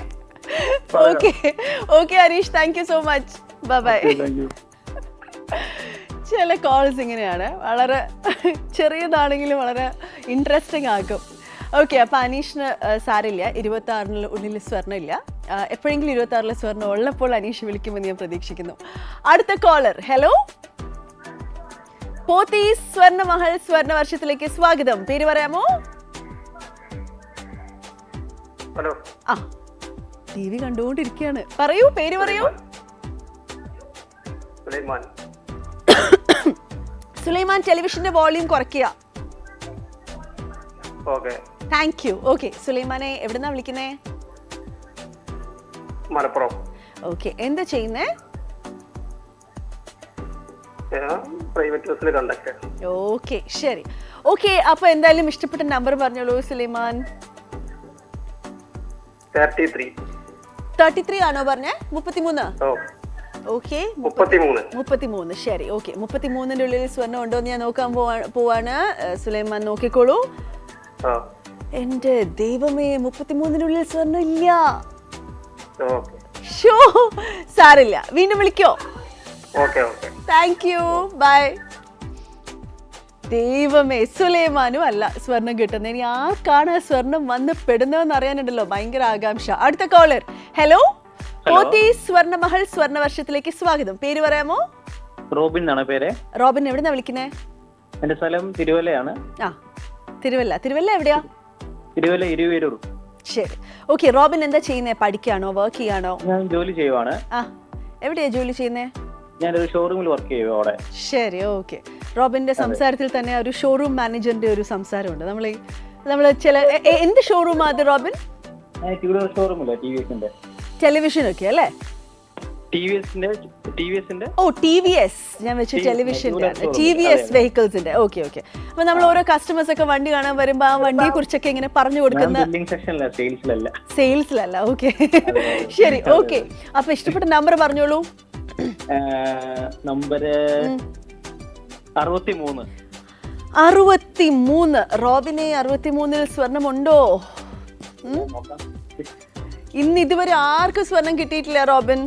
Okay Aneesh, thank you so much. Bye. ചില കോൾസ് ഇങ്ങനെയാണ്, വളരെ ചെറിയതാണെങ്കിലും വളരെ ഇൻട്രസ്റ്റിംഗ് ആക്കും. ഓക്കെ, അപ്പൊ അനീഷിന് സാരില്ല, 26-നുള്ളിൽ സ്വർണ്ണം ഇല്ല. എപ്പോഴെങ്കിലും 26-ലെ സ്വർണ്ണം ഉള്ളപ്പോൾ അനീഷ് വിളിക്കുമെന്ന് ഞാൻ പ്രതീക്ഷിക്കുന്നു. അടുത്ത കോളർ. ഹലോ, പോത്തി സ്വർണ്ണമഹൽ സ്വർണ്ണവർഷത്തിലേക്ക് സ്വാഗതം. പേര് പറയാമോ? ഹലോ. TV കണ്ടുകൊണ്ടിരിക്കുകയാണ്. പറയൂ, പേര് പറയൂ. സുലൈമാൻ, ടെലിവിഷന്റെ വോളിയം കുറയ്ക്കുക. Thank you. ഓക്കെ, സുലൈമാനെ എവിടുന്നാ വിളിക്കുന്നേ? മലപ്പുറം. ഓക്കെ, എന്താ ചെയ്യുന്നേ? പ്രൈവറ്റ് ബസ്സിൽ കണ്ടക്ടർ. ഓക്കെ, ശരി. ഓക്കെ, അപ്പൊ എന്തായാലും ഇഷ്ടപ്പെട്ട നമ്പർ പറഞ്ഞോളൂ സുലൈമാൻ. 33 ആണോ പറഞ്ഞേ? 33? ഓക്കെ, 33. ശരി, ഓക്കെ. 33-ന്റെ ഉള്ളിൽ സ്വർണ്ണം ഉണ്ടോ എന്ന് ഞാൻ നോക്കാൻ പോവാണ്. സുലൈമാൻ നോക്കിക്കോളൂ. എന്റെ ദൈവമേ, 33-നുള്ളിൽ സ്വർണ്ണം ഇല്ല. ഷോ, സാരില്ല, വീണ്ടും വിളിക്കോ. Thank you, bye. ദൈവമേ, സുലൈമാനും അല്ല സ്വർണം കിട്ടുന്നത്. ഇനി ആർക്കാണ് സ്വർണം വന്ന് പെടുന്നതെന്ന് അറിയാനുണ്ടല്ലോ, ഭയങ്കര ആകാംക്ഷ. അടുത്ത കോളർ. ഹലോ, പോത്തി സ്വർണ്ണമഹൽ സ്വർണ്ണവർഷത്തിലേക്ക് സ്വാഗതം. പേര് പറയാമോ? റോബിൻ എന്നാണ് പേര്. റോബിൻ, എവിടുന്നാ വിളിക്കുന്നേ? എന്റെ സ്ഥലം തിരുവല്ലയാണ്. തിരുവല്ല എവിടെയാ? തിരുവല്ല ഇരുവേരൂർ. ശരി, ഓക്കെ. റോബിൻ എന്താ ചെയ്യുന്നേ? പഠിക്കാണോ, വർക്ക് ചെയ്യാണോ? ഞാൻ ജോലി ചെയ്യുവാണ്. എവിടെയാ ജോലി ചെയ്യുന്നേ? ഞാനൊരു ഷോറൂമിൽ വർക്ക് ചെയ്യുക അവിടെ. ശരി, ഓക്കെ. റോബിന്റെ സംസാരത്തിൽ തന്നെ ഒരു ഷോറൂം മാനേജറിന്റെ ഒരു സംസാരമുണ്ട്. നമ്മള് ചില എന്ത് ഷോറൂം അത് റോബിൻ? ഷോറൂമില്ല, ടിവിഎസിന്റെ. ടെലിവിഷൻ ഒക്കെ അല്ലേ? ടിവിഎസിന്റെ. ഓ, ടിവിഎസ്. ഞാൻ വെച്ച് ടെലിവിഷന്റെ. ടിവിഎസ് വെഹിക്കിൾസിന്റെ. ഓക്കെ. അപ്പൊ നമ്മൾ ഓരോ കസ്റ്റമേഴ്സ് ഒക്കെ വണ്ടി കാണാൻ വരുമ്പോ ആ വണ്ടിയെ കുറിച്ചൊക്കെ ഇങ്ങനെ പറഞ്ഞു കൊടുക്കുന്ന. സെയിൽസിലല്ല. ഓക്കെ, ശരി. ഓക്കെ, അപ്പൊ ഇഷ്ടപ്പെട്ട നമ്പർ പറഞ്ഞോളൂ. നമ്പർ 63. 63. റോബിനെ 63-ൽ സ്വർണമുണ്ടോ? ഇന്ന് ഇതുവരെ ആർക്കും സ്വർണം കിട്ടിയിട്ടില്ല റോബിൻ.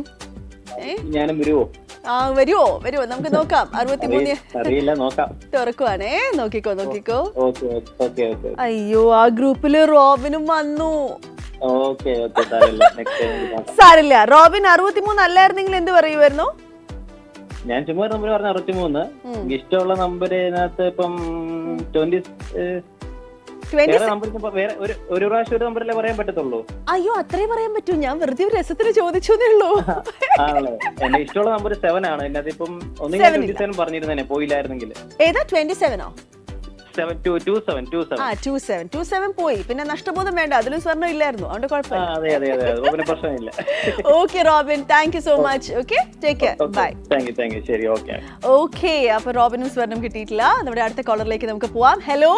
വരുവോ? നമുക്ക് നോക്കാം. 63 തുറക്കുവാണേ. നോക്കിക്കോ. അയ്യോ, ആ ഗ്രൂപ്പില് റോബിനും വന്നു. സാരില്ല. റോബിൻ 63 അല്ലായിരുന്നെങ്കിൽ എന്ത് പറയുമായിരുന്നു? ഞാൻ ചുമ്മാ നമ്പർ പറഞ്ഞ 63. എനിക്ക് ഇഷ്ടമുള്ള നമ്പർ ഇതിനകത്ത് ഇപ്പം 20. വേറെ നമ്പർ വേറെ ഒരു പ്രാവശ്യം ഒരു നമ്പറല്ലേ പറയാൻ പറ്റത്തുള്ളൂ. അയ്യോ അത്രേ പറയാൻ പറ്റൂ, ഞാൻ വെറുതെ ഒരു രസത്തിന് ചോദിച്ചതേ ഉള്ളൂ. ആണല്ലേ, എന്റെ ഇഷ്ടമുള്ള നമ്പർ 7 ആണ്. ഇതിനകത്ത് ഇപ്പം ഒന്നുകിൽ 27 പറഞ്ഞിരുന്നേ പോയില്ലായിരുന്നെങ്കിൽ. ഏതാ 27ഓ? 27 പോയി, പിന്നെ നഷ്ടബോധം വേണ്ട, അതിലും സ്വർണ്ണം ഇല്ലായിരുന്നു, അതുകൊണ്ട് കുഴപ്പമില്ല. അതെ പ്രശ്നമില്ല. Okay Robin, thank you so much. Okay, take care, bye. Thank you. ശരി, ഓക്കെ. ഓക്കെ, അപ്പൊ റോബിനും സ്വർണം കിട്ടിയിട്ടില്ല. നമ്മുടെ അടുത്ത കോളറിലേക്ക് നമുക്ക് പോവാം. ഹലോ,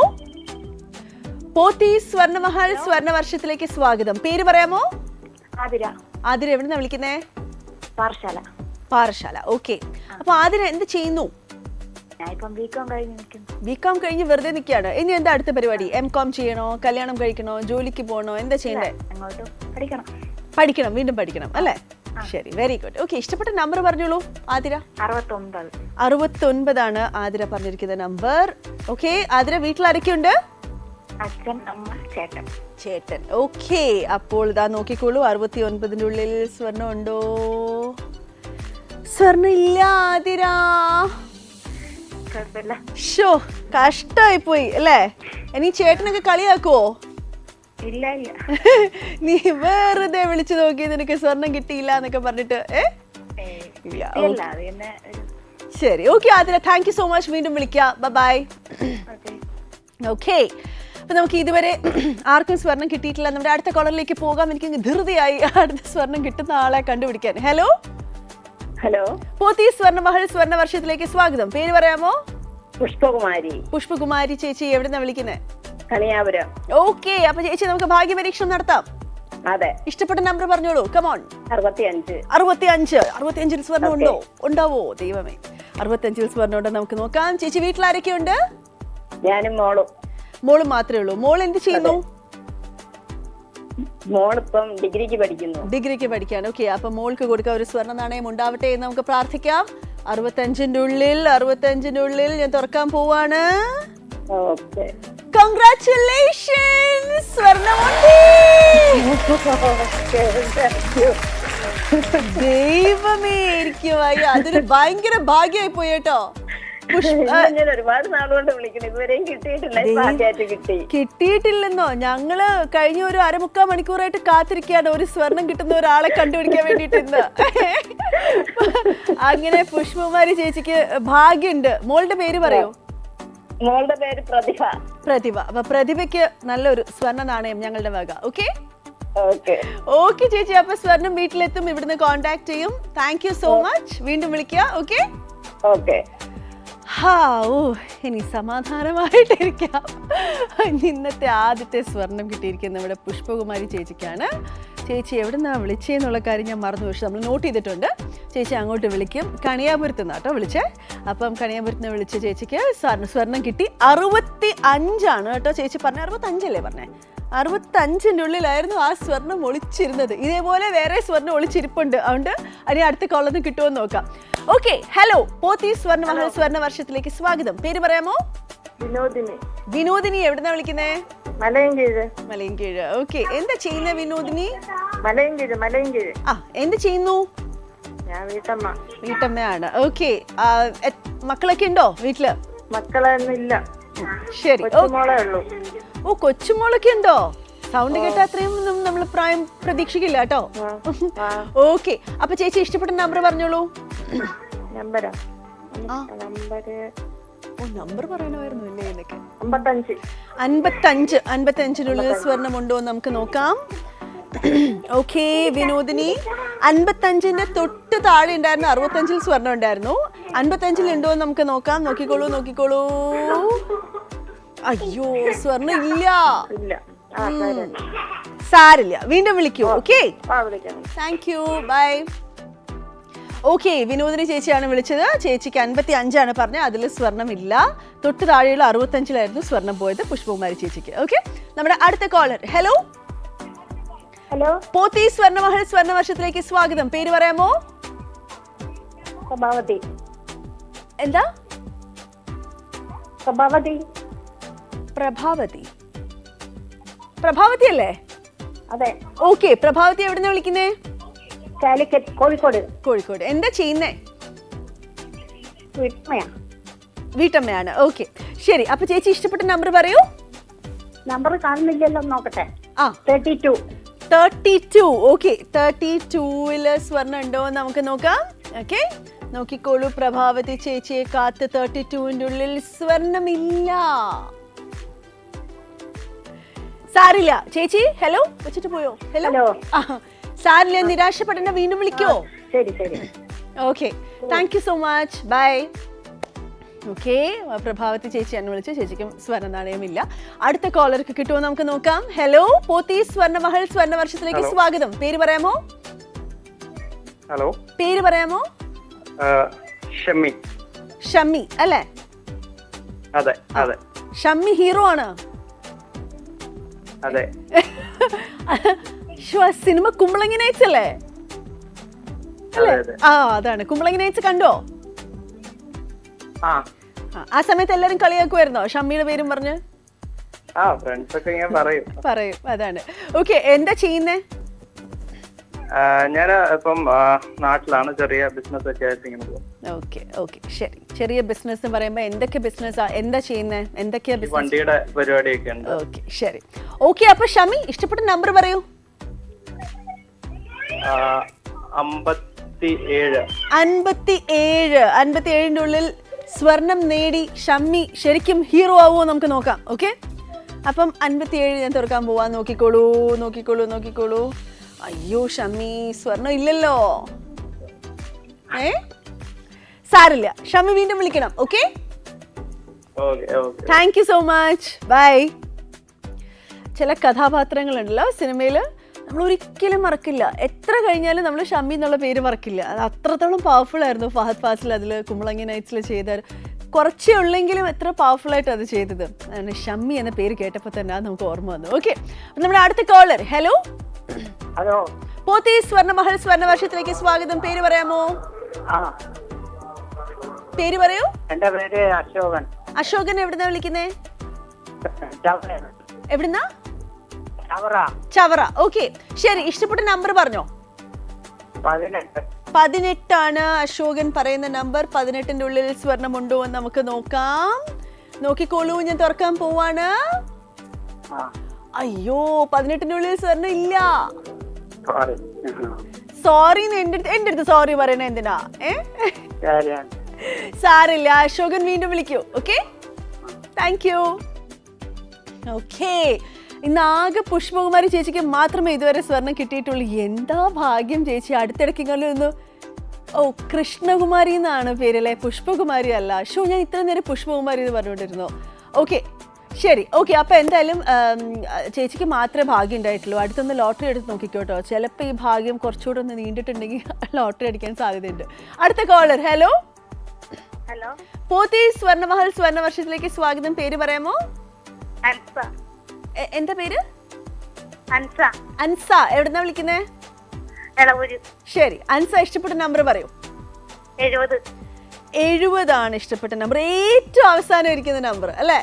പോത്തി സ്വർണ്ണമഹൽ സ്വർണ്ണവർഷത്തിലേക്ക് സ്വാഗതം. പേര് പറയാമോ? ആതിര. എവിടുന്നാ വിളിക്കുന്നേ? പാറശാല. ഓക്കെ, അപ്പൊ ആതിര എന്ത് ചെയ്യുന്നു? ബികോം കഴിഞ്ഞ് വെറുതെ നിൽക്കുകയാണ്. ഇനി എന്താ അടുത്ത പരിപാടി? MCOM ചെയ്യണോ, കല്യാണം കഴിക്കണോ, ജോലിക്ക് പോകണോ, എന്താ ചെയ്യണ്ടേ? പഠിക്കണം, വീണ്ടും പഠിക്കണം അല്ലേ? ശരി, വെരി ഗുഡ്. ഓക്കെ, ഇഷ്ടപ്പെട്ട നമ്പർ പറഞ്ഞോളൂ ആതിര. 69 ആണ് ആതിര പറഞ്ഞിരിക്കുന്ന നമ്പർ. ഓക്കെ, ആതിര വീട്ടിൽ ആരൊക്കെയുണ്ട്? അച്ഛൻ, അമ്മ, ചേട്ടൻ. ഓക്കെ, അപ്പോൾ ഇതാ നോക്കിക്കോളൂ, 69ന്റെ ഉള്ളിൽ സ്വർണ്ണം ഉണ്ടോ? സ്വർണ്ണം ഇല്ല ആതിര. ഷോ, കഷ്ടായി പോയി അല്ലേ? ഇനി ചേട്ടനൊക്കെ കളിയാക്കുവോ? ഇല്ല. നീ വെറുതെ വിളിച്ചു നോക്കി നിനക്ക് സ്വർണം കിട്ടിയില്ല എന്നൊക്കെ പറഞ്ഞിട്ട്. ശരി, okay Athira, thank you so much. വീണ്ടും വിളിക്കാം, ബൈ. ഓക്കെ, അപ്പൊ നമുക്ക് ഇതുവരെ ആർക്കും സ്വർണം കിട്ടിയിട്ടില്ല. നമ്മുടെ അടുത്ത കോളറിലേക്ക് പോകാം. എനിക്ക് ധൃതിയായി അടുത്ത സ്വർണം കിട്ടുന്ന ആളെ കണ്ടുപിടിക്കാൻ. ഹലോ, പോത്തി സ്വർണ്ണമഹൽ സ്വർണ്ണവർഷത്തിലേക്ക് സ്വാഗതം. പേര് പറയാമോ? പുഷ്പകുമാരി ചേച്ചി, എവിടുന്നാ വിളിക്കുന്നേ? കണിയാപുരം. ഓക്കെ, അപ്പൊ ചേച്ചി നമുക്ക് ഭാഗ്യ പരീക്ഷണം നടത്താം. അതെ, ഇഷ്ടപ്പെട്ട നമ്പർ പറഞ്ഞോളൂ. കമോൺ. 65 സ്വർണ്ണം ഉണ്ടോ? ഉണ്ടാവോ? ദൈവമേ, 65 സ്വർണ്ണം ഉണ്ടോ? നമുക്ക് നോക്കാം. ചേച്ചി വീട്ടിൽ ആരൊക്കെയുണ്ട്? ഞാനും മോളും മാത്രമേ ഉള്ളൂ. മോൾ എന്ത് ചെയ്യുന്നു? മോളിപ്പം ഡിഗ്രിക്ക് പഠിക്കാണ്. ഓക്കെ, അപ്പൊ മോൾക്ക് കൊടുക്കാൻ ഒരു സ്വർണ്ണ നാണയം ഉണ്ടാവട്ടെ എന്ന് നമുക്ക് പ്രാർത്ഥിക്കാം. 65ന്റെ ഉള്ളിൽ ഞാൻ തുറക്കാൻ പോവാണ്. കൺഗ്രാറ്റുലേഷൻസ്, സ്വർണ്ണമുണ്ട്. ദൈവമേ, എനിക്ക് വയ്യ, അതൊരു ഭയങ്കര ഭാഗ്യമായി പോയി കേട്ടോ. ഒരുപാട് നാളുകൊണ്ട് വിളിക്കണം, ഇതുവരെയും കിട്ടിയിട്ടില്ലെന്നോ? ഞങ്ങള് കഴിഞ്ഞ ഒരു 1/4 മണിക്കൂറായിട്ട് കാത്തിരിക്കുകയാണ് ഒരു സ്വർണം കിട്ടുന്ന ഒരാളെ കണ്ടുപിടിക്കാൻ വേണ്ടിട്ട് ഇന്ന്. അങ്ങനെ പുഷ്പകുമാരി ചേച്ചിക്ക് ഭാഗ്യമുണ്ട്. മോളുടെ പേര് പറയൂ. മോളുടെ പേര് പ്രതിഭ. അപ്പൊ പ്രതിഭയ്ക്ക് നല്ലൊരു സ്വർണ്ണ നാണയം ഞങ്ങളുടെ വക. ഓക്കെ ചേച്ചി, അപ്പൊ സ്വർണം വീട്ടിലെത്തും, ഇവിടുന്ന് കോണ്ടാക്ട് ചെയ്യും. Thank you so much. വീണ്ടും വിളിക്കുക. ഓക്കെ. ഇനി സമാധാനമായിട്ടിരിക്കാം. ഇന്നത്തെ ആദ്യത്തെ സ്വർണം കിട്ടിയിരിക്കുന്നത് നമ്മുടെ പുഷ്പകുമാരി ചേച്ചിക്കാണ്. ചേച്ചി എവിടുന്നാ വിളിച്ചേന്നുള്ള കാര്യം ഞാൻ മറന്നു, പക്ഷെ നമ്മൾ നോട്ട് ചെയ്തിട്ടുണ്ട്. ചേച്ചി അങ്ങോട്ട് വിളിക്കും. കണിയാപുരത്ത് നിന്നാട്ടോ വിളിച്ചേ. അപ്പം കണിയാപുരത്ത് നിന്ന് വിളിച്ച ചേച്ചിക്ക് സ്വർണം കിട്ടി. 65 കേട്ടോ ചേച്ചി പറഞ്ഞ. 65 അല്ലേ പറഞ്ഞേ? 65ന്റെ ഉള്ളിലായിരുന്നു ആ സ്വർണം ഒളിച്ചിരുന്നത്. ഇതേപോലെ വേറെ സ്വർണം ഒളിച്ചിരിപ്പുണ്ട്. അതുകൊണ്ട് അതിന് അടുത്ത കോളന്ന് കിട്ടുമെന്ന് നോക്കാം. ഓക്കെ, ഹലോ, പോത്തി സ്വർണ്ണമഹൽ സ്വർണ്ണവർഷത്തിലേക്ക് സ്വാഗതം. പേര് പറയാമോ? വിനോദിനി. എവിടുന്നാ വിളിക്കുന്നേ? മലയൻകീഴ്. ഓക്കെ, എന്താ ചെയ്യുന്ന വിനോദിനി? എന്ത് ചെയ്യുന്നു? വീട്ടമ്മയാണ്. ഓക്കെ, മക്കളൊക്കെ ഉണ്ടോ വീട്ടില്? മക്കളൊന്നുമില്ല. ശരി. ഓ, കൊച്ചുമോളൊക്കെ ഉണ്ടോ? സൗണ്ട് കേട്ട അത്രയും നമ്മൾ പ്രായം പ്രതീക്ഷിക്കില്ല കേട്ടോ. ഓക്കെ, അപ്പൊ ചേച്ചി ഇഷ്ടപ്പെട്ട നമ്പർ പറഞ്ഞോളൂ. നമ്പർ പറയണമായിരുന്നു അല്ലേ? എന്നൊക്കെ 55നുള്ളിൽ സ്വർണ്ണമുണ്ടോ എന്ന് നമുക്ക് നോക്കാം. ഓക്കെ വിനോദിനി, 55ന്റെ തൊട്ട് താഴെ ഉണ്ടായിരുന്നു 65ൽ സ്വർണ്ണം ഉണ്ടായിരുന്നു. 55ൽ ഉണ്ടോ എന്ന് നമുക്ക് നോക്കാം. നോക്കിക്കോളൂ. അയ്യോ, സ്വർണ്ണം ഇല്ല. സാരില്ല, വീണ്ടും വിളിക്കൂ. Okay, thank you, bye. Okay, Vinodini ചേച്ചിയാണ് വിളിച്ചത്. ചേച്ചിക്ക് 55ആണ് പറഞ്ഞത്, അതിൽ സ്വർണ്ണം ഇല്ല. തൊട്ട് താഴെയുള്ള 65ലായിരുന്നു സ്വർണ്ണം പോയത് പുഷ്പകുമാരി ചേച്ചിക്ക്. ഓക്കെ, നമ്മുടെ അടുത്ത കോളർ. ഹലോ, പോത്തി സ്വർണ്ണമഹൽ സ്വർണ്ണവർഷത്തിലേക്ക് സ്വാഗതം. പേര് പറയാമോ? എന്താ? പ്രഭാവതി അല്ലേ? അതെ. ഓക്കെ, പ്രഭാവതി എവിടുന്ന വിളിക്കുന്നേ? കാലിക്കറ്റ്, കോഴിക്കോട്. എന്താ ചെയ്യുന്നേ? വീട്ടമ്മയാ. വീട്ടമ്മയാണ്. ഓക്കെ, ശരി. അപ്പൊ ചേച്ചി ഇഷ്ടപ്പെട്ട നമ്പർ പറയൂ. നമ്പർ കാണുന്നില്ലല്ലോ, നോക്കട്ടെ. ആ, 32. 32. ഓക്കെ, 32-ല് സ്വർണ്ണം ഉണ്ടോ എന്ന് നമുക്ക് നോക്കാം. ഓക്കെ, നോക്കിക്കോളൂ. പ്രഭാവതി ചേച്ചിയെ കാത്ത് 32-ന്റെ ഉള്ളിൽ സ്വർണ്ണമില്ല. സാരില്ല ചേച്ചി. ഹലോ വെച്ചിട്ട് പോയോ? ഹലോ. സാരില്ല, നിരാശപ്പെടേണ്ട, വീണ്ടും വിളിക്കോ? ശരി ശരി. Okay, thank you so much. Bye. Okay, Prabhavathi ചേച്ചി എന്നെ വിളിച്ചു. ചേച്ചിക്കും സ്വർണ്ണ നാണയമില്ല. അടുത്ത കോളർക്ക് കിട്ടുമോ നമുക്ക് നോക്കാം. ഹലോ, പോത്തി സ്വർണ്ണമഹൽ സ്വർണ്ണവർഷത്തിലേക്ക് സ്വാഗതം. പേര് പറയാമോ? ഹലോ, പേര് പറയാമോ? ഷമ്മി. ഷമ്മി അല്ലേ? അതെ അതെ ഷമ്മി ഹീറോ ആണ്. അതെ. സിനിമ കുമ്പളങ്ങി നൈറ്റ്സ് അല്ലേ? ആ, അതാണ് കുമ്പളങ്ങി നൈറ്റ്സ്. കണ്ടോ? ആ സമയത്ത് എല്ലാരും കളിയാക്കുമായിരുന്നോ ഷമ്മിയുടെ പേരും പറഞ്ഞ്? ഫ്രണ്ട്സ് ഒക്കെ ഇങ്ങനെ പറയും. അതാണ്. ഓക്കെ, എന്താ ചെയ്യുന്നേ? ഞാൻ ഇപ്പം നാട്ടിലാണ്, ചെറിയ ബിസിനസ് ഒക്കെ ആയിട്ട് ഇങ്ങനെ പോകും. ഓക്കെ, ശരി. ചെറിയ ബിസിനസ് എന്ന് പറയുമ്പോ എന്തൊക്കെ ബിസിനസ്സാ, എന്താ ചെയ്യുന്നേ? എന്തൊക്കെയാ ബിസിനസ്? വണ്ടിയുടെ പരിപാടിയൊക്കെ ഉണ്ട്. ഓക്കെ, ശരി. ഓക്കെ, അപ്പൊ ഷമി ഇഷ്ടപ്പെട്ട നമ്പർ പറയൂ. 57. 57-ന്റെ ഉള്ളിൽ സ്വർണം നേടി ഷമ്മി ശരിക്കും ഹീറോ ആവുമോ നമുക്ക് നോക്കാം. ഓക്കെ, അപ്പം 57 ഞാൻ തുറക്കാൻ പോവാ. നോക്കിക്കോളൂ. അയ്യോ ഷമ്മി, സ്വർണം ഇല്ലല്ലോ. സാരില്ല, ഷമ്മി വീണ്ടും വിളിക്കണം. Okay, thank you so much. Bye. ചില കഥാപാത്രങ്ങളുണ്ടല്ലോ സിനിമയിൽ, നമ്മൾ ഒരിക്കലും മറക്കില്ല. എത്ര കഴിഞ്ഞാലും നമ്മൾ ഷമ്മി എന്നുള്ള പേര് മറക്കില്ല. അത് അത്രത്തോളം പവർഫുൾ ആയിരുന്നു ഫഹദ് ഫാസിൽ അതിൽ കുമ്പളങ്ങി നൈറ്റ്സിൽ ചെയ്ത. കുറച്ചേ ഉള്ളെങ്കിലും എത്ര പവർഫുൾ ആയിട്ട് അത് ചെയ്തത്. ഷമ്മി എന്ന പേര് കേട്ടപ്പോൾ തന്നെ അത് നമുക്ക് ഓർമ്മ വന്നു. ഓക്കെ, അപ്പം നമ്മുടെ അടുത്ത കോളർ. ഹലോ. ഹലോ, പോത്തി സ്വർണ്ണമഹൽ സ്വർണ്ണവർഷത്തിലേക്ക് സ്വാഗതം. പേര് പറയാമോ? പേര് പറയൂ. എന്റെ പേര് അശോകൻ. അശോകൻ എവിടുന്നാ വിളിക്കുന്നേ? എവിടുന്നാ? ചവറ. ഓക്കെ, ശരി. ഇഷ്ടപ്പെട്ട നമ്പർ പറഞ്ഞോ. 18 അശോകൻ പറയുന്ന നമ്പർ. 18-ന്റെ ഉള്ളിൽ സ്വർണ്ണമുണ്ടോ എന്ന് നമുക്ക് നോക്കാം. നോക്കിക്കോളൂ, ഞാൻ തുറക്കാൻ പോവാണ്. അയ്യോ, 18-ന്റെ ഉള്ളിൽ സ്വർണ്ണം ഇല്ല. സോറി. എന്റെ അടുത്ത് സോറി പറയണ എന്തിനാ? സാരില്ല, അശോകൻ വീണ്ടും വിളിക്കൂ. Okay, thank U. ഓക്കെ, ഇന്ന് ആകെ പുഷ്പകുമാരി ചേച്ചിക്ക് മാത്രമേ ഇതുവരെ സ്വർണം കിട്ടിയിട്ടുള്ളൂ. എന്താ ഭാഗ്യം ചേച്ചി. അടുത്തിടയ്ക്കിങ്ങൊന്ന് കൃഷ്ണകുമാരി എന്നാണ് പേരല്ലേ, പുഷ്പകുമാരി അല്ല. ഞാൻ ഇത്ര നേരം പുഷ്പകുമാരി എന്ന് പറഞ്ഞുകൊണ്ടിരുന്നു. ഓക്കെ, ശരി. ഓക്കെ, അപ്പോൾ എന്തായാലും ചേച്ചിക്ക് മാത്രമേ ഭാഗ്യം ഉണ്ടായിട്ടുള്ളൂ. അടുത്തൊന്ന് ലോട്ടറി എടുത്ത് നോക്കിക്കോട്ടോ. ചിലപ്പോൾ ഈ ഭാഗ്യം കുറച്ചുകൂടെ ഒന്ന് നീണ്ടിട്ടുണ്ടെങ്കിൽ ലോട്ടറി അടിക്കാൻ സാധ്യതയുണ്ട്. അടുത്ത കോളർ. ഹലോ. പോത്തി സ്വർണ്ണമഹൽ സ്വർണ്ണവർഷത്തിലേക്ക് സ്വാഗതം. പേര് പറയാമോ? എന്താ പേര്? അൻസ. എവിടുന്നാ വിളിക്കുന്നേ? ശരി, അൻസ ഇഷ്ടപ്പെട്ട നമ്പർ പറയൂ. 70 ഇഷ്ടപ്പെട്ട നമ്പർ. ഏറ്റവും അവസാനം ഇരിക്കുന്ന നമ്പർ അല്ലേ?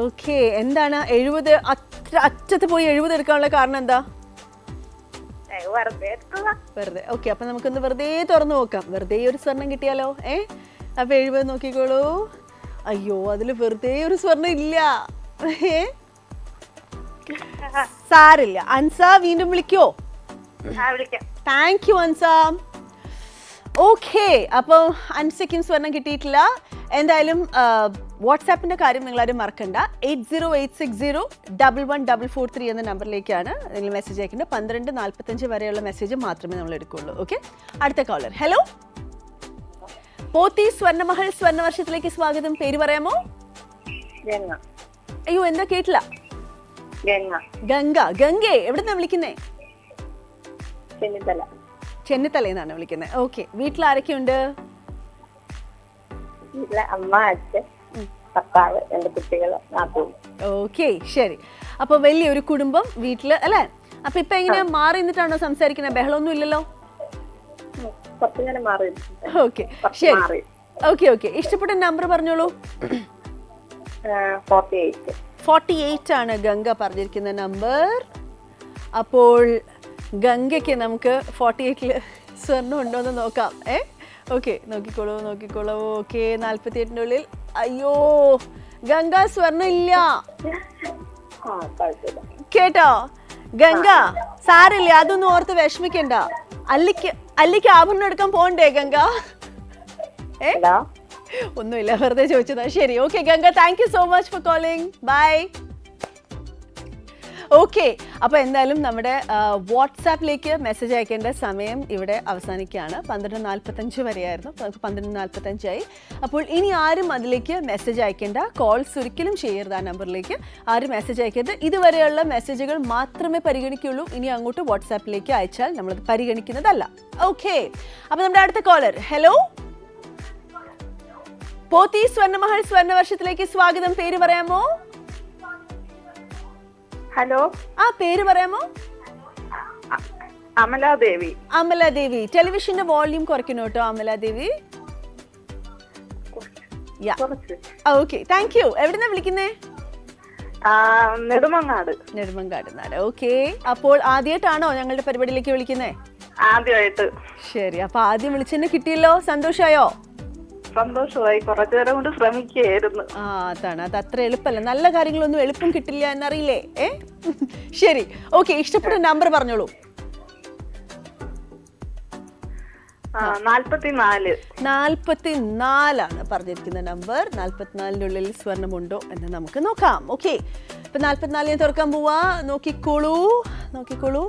ഓക്കെ, എന്താണ് 70? അറ്റത്ത് പോയി 70 എടുക്കാനുള്ള കാരണം എന്താ? വെറുതെ. ഓക്കെ, അപ്പൊ നമുക്കൊന്ന് വെറുതെ തുറന്നു നോക്കാം. വെറുതെ ഒരു സ്വർണം കിട്ടിയാലോ? അപ്പൊ 70 നോക്കിക്കോളൂ. അയ്യോ, അതില് വെറുതെ ഒരു സ്വർണം ഇല്ല. സാരില്ല. അൻസ വീണ്ടും വിളിക്കോ? Thank U Ansa. ഓക്കെ, അപ്പോൾ അൻസയ്ക്കും സ്വർണം കിട്ടിയിട്ടില്ല. എന്തായാലും വാട്സാപ്പിൻ്റെ കാര്യം നിങ്ങളാരും മറക്കണ്ട. 8086011443 എന്ന നമ്പറിലേക്കാണ് നിങ്ങൾ മെസ്സേജ് അയക്കേണ്ടത്. 12:45 വരെയുള്ള മെസ്സേജ് മാത്രമേ നമ്മൾ എടുക്കുകയുള്ളൂ. ഓക്കെ, അടുത്ത കോളർ. ഹലോ. പോത്തി സ്വർണ്ണമഹൽ സ്വർണ്ണവർഷത്തിലേക്ക് സ്വാഗതം. പേര് പറയാമോ? അയ്യോ, എന്താ കേട്ടില്ല. ഗംഗ. എവിടുന്നാ വിളിക്കുന്നേ? ചെന്നിത്തലയെന്നാണ് വിളിക്കുന്നത്. ഓക്കെ, വീട്ടിൽ ആരൊക്കെയുണ്ട്? അമ്മ, അച്ഛൻ, ഭർത്താവ്, 2 കുട്ടികൾ. ഓക്കെ, ശരി. അപ്പൊ വലിയൊരു കുടുംബം വീട്ടില് അല്ലേ? അപ്പൊ ഇപ്പൊ എങ്ങനെയാ മാറി നിന്നിട്ടാണോ സംസാരിക്കുന്നത്? ബഹളമൊന്നും ഇല്ലല്ലോ? ഓക്കെ, ശരി. ഓക്കെ, ഇഷ്ടപ്പെട്ട നമ്പർ പറഞ്ഞോളൂ. 48 ആണ് ഗംഗ പറഞ്ഞിരിക്കുന്ന നമ്പർ. അപ്പോൾ ഗംഗയ്ക്ക് നമുക്ക് 48-ല് സ്വർണ്ണം ഉണ്ടോ എന്ന് നോക്കാം. ഓക്കെ, നോക്കിക്കോളൂ. ഓക്കെ, 48-ന്റെ ഉള്ളിൽ. അയ്യോ, ഗംഗ സ്വർണ്ണം ഇല്ല കേട്ടോ. ഗംഗ സാരില്ല, അതൊന്നും ഓർത്ത് വിഷമിക്കണ്ട. അല്ലിക്ക് ആഭരണം എടുക്കാൻ പോണ്ടേ ഗംഗ? ഒന്നുമില്ല, വെറുതെ ചോദിച്ചതാ. ശരി, okay Ganga, thank you so much for calling. Bye. Okay, അപ്പോൾ എന്തായാലും നമ്മുടെ വാട്സാപ്പിലേക്ക് മെസ്സേജ് അയക്കേണ്ട സമയം ഇവിടെ അവസാനിക്കുകയാണ്. 12:45 വരെയായിരുന്നു, നമുക്ക് 12:45 അപ്പോൾ ഇനി ആരും അതിലേക്ക് മെസ്സേജ് അയക്കേണ്ട. കോൾസ് ഒരിക്കലും ചെയ്യരുത് ആ നമ്പറിലേക്ക്. ആരും മെസ്സേജ് അയക്കരുത്. ഇതുവരെയുള്ള മെസ്സേജുകൾ മാത്രമേ പരിഗണിക്കുള്ളൂ. ഇനി അങ്ങോട്ട് വാട്സാപ്പിലേക്ക് അയച്ചാൽ നമ്മളത് പരിഗണിക്കുന്നതല്ല. ഓക്കെ, അപ്പോൾ നമ്മുടെ അടുത്ത കോളർ. ഹലോ, പോത്തി സ്വർണ്ണമഹൽ സ്വർണ്ണവർഷത്തിലേക്ക് സ്വാഗതം. പേര് പറയാമോ? ഹലോ, ആ പേര് പറയാമോ? അമലാദേവി. അമലാദേവി, ടെലിവിഷന്റെ വോള്യൂം കുറയ്ക്കണം കേട്ടോ അമലാദേവി. Okay, thank U. എവിടുന്നാ വിളിക്കുന്നേ? നെടുമങ്ങാട് നാട്. ഓക്കെ, അപ്പോൾ ആദ്യമായിട്ടാണോ ഞങ്ങളുടെ പരിപാടിയിലേക്ക് വിളിക്കുന്നേ? ആദ്യമായിട്ട്. ശരി, അപ്പൊ ആദ്യം വിളിച്ചെന്നെ കിട്ടിയല്ലോ, സന്തോഷായോ? സന്തോഷമായി, കുറച്ചു നേരം കൊണ്ട് ശ്രമിക്കുകയായിരുന്നു. അതാണ്, അത് അത്ര എളുപ്പമല്ല. നല്ല കാര്യങ്ങളൊന്നും എളുപ്പം കിട്ടില്ല എന്നറിയില്ലേ? ശരി, ഓക്കെ, ഇഷ്ടപ്പെട്ട നമ്പർ പറഞ്ഞോളൂ. 44 പറഞ്ഞിരിക്കുന്ന നമ്പർ. 44-ന്റെ ഉള്ളിൽ സ്വർണമുണ്ടോ എന്ന് നമുക്ക് നോക്കാം. ഓക്കെ, ഇപ്പൊ 44 തുറക്കാൻ പോവാ. നോക്കിക്കോളൂ.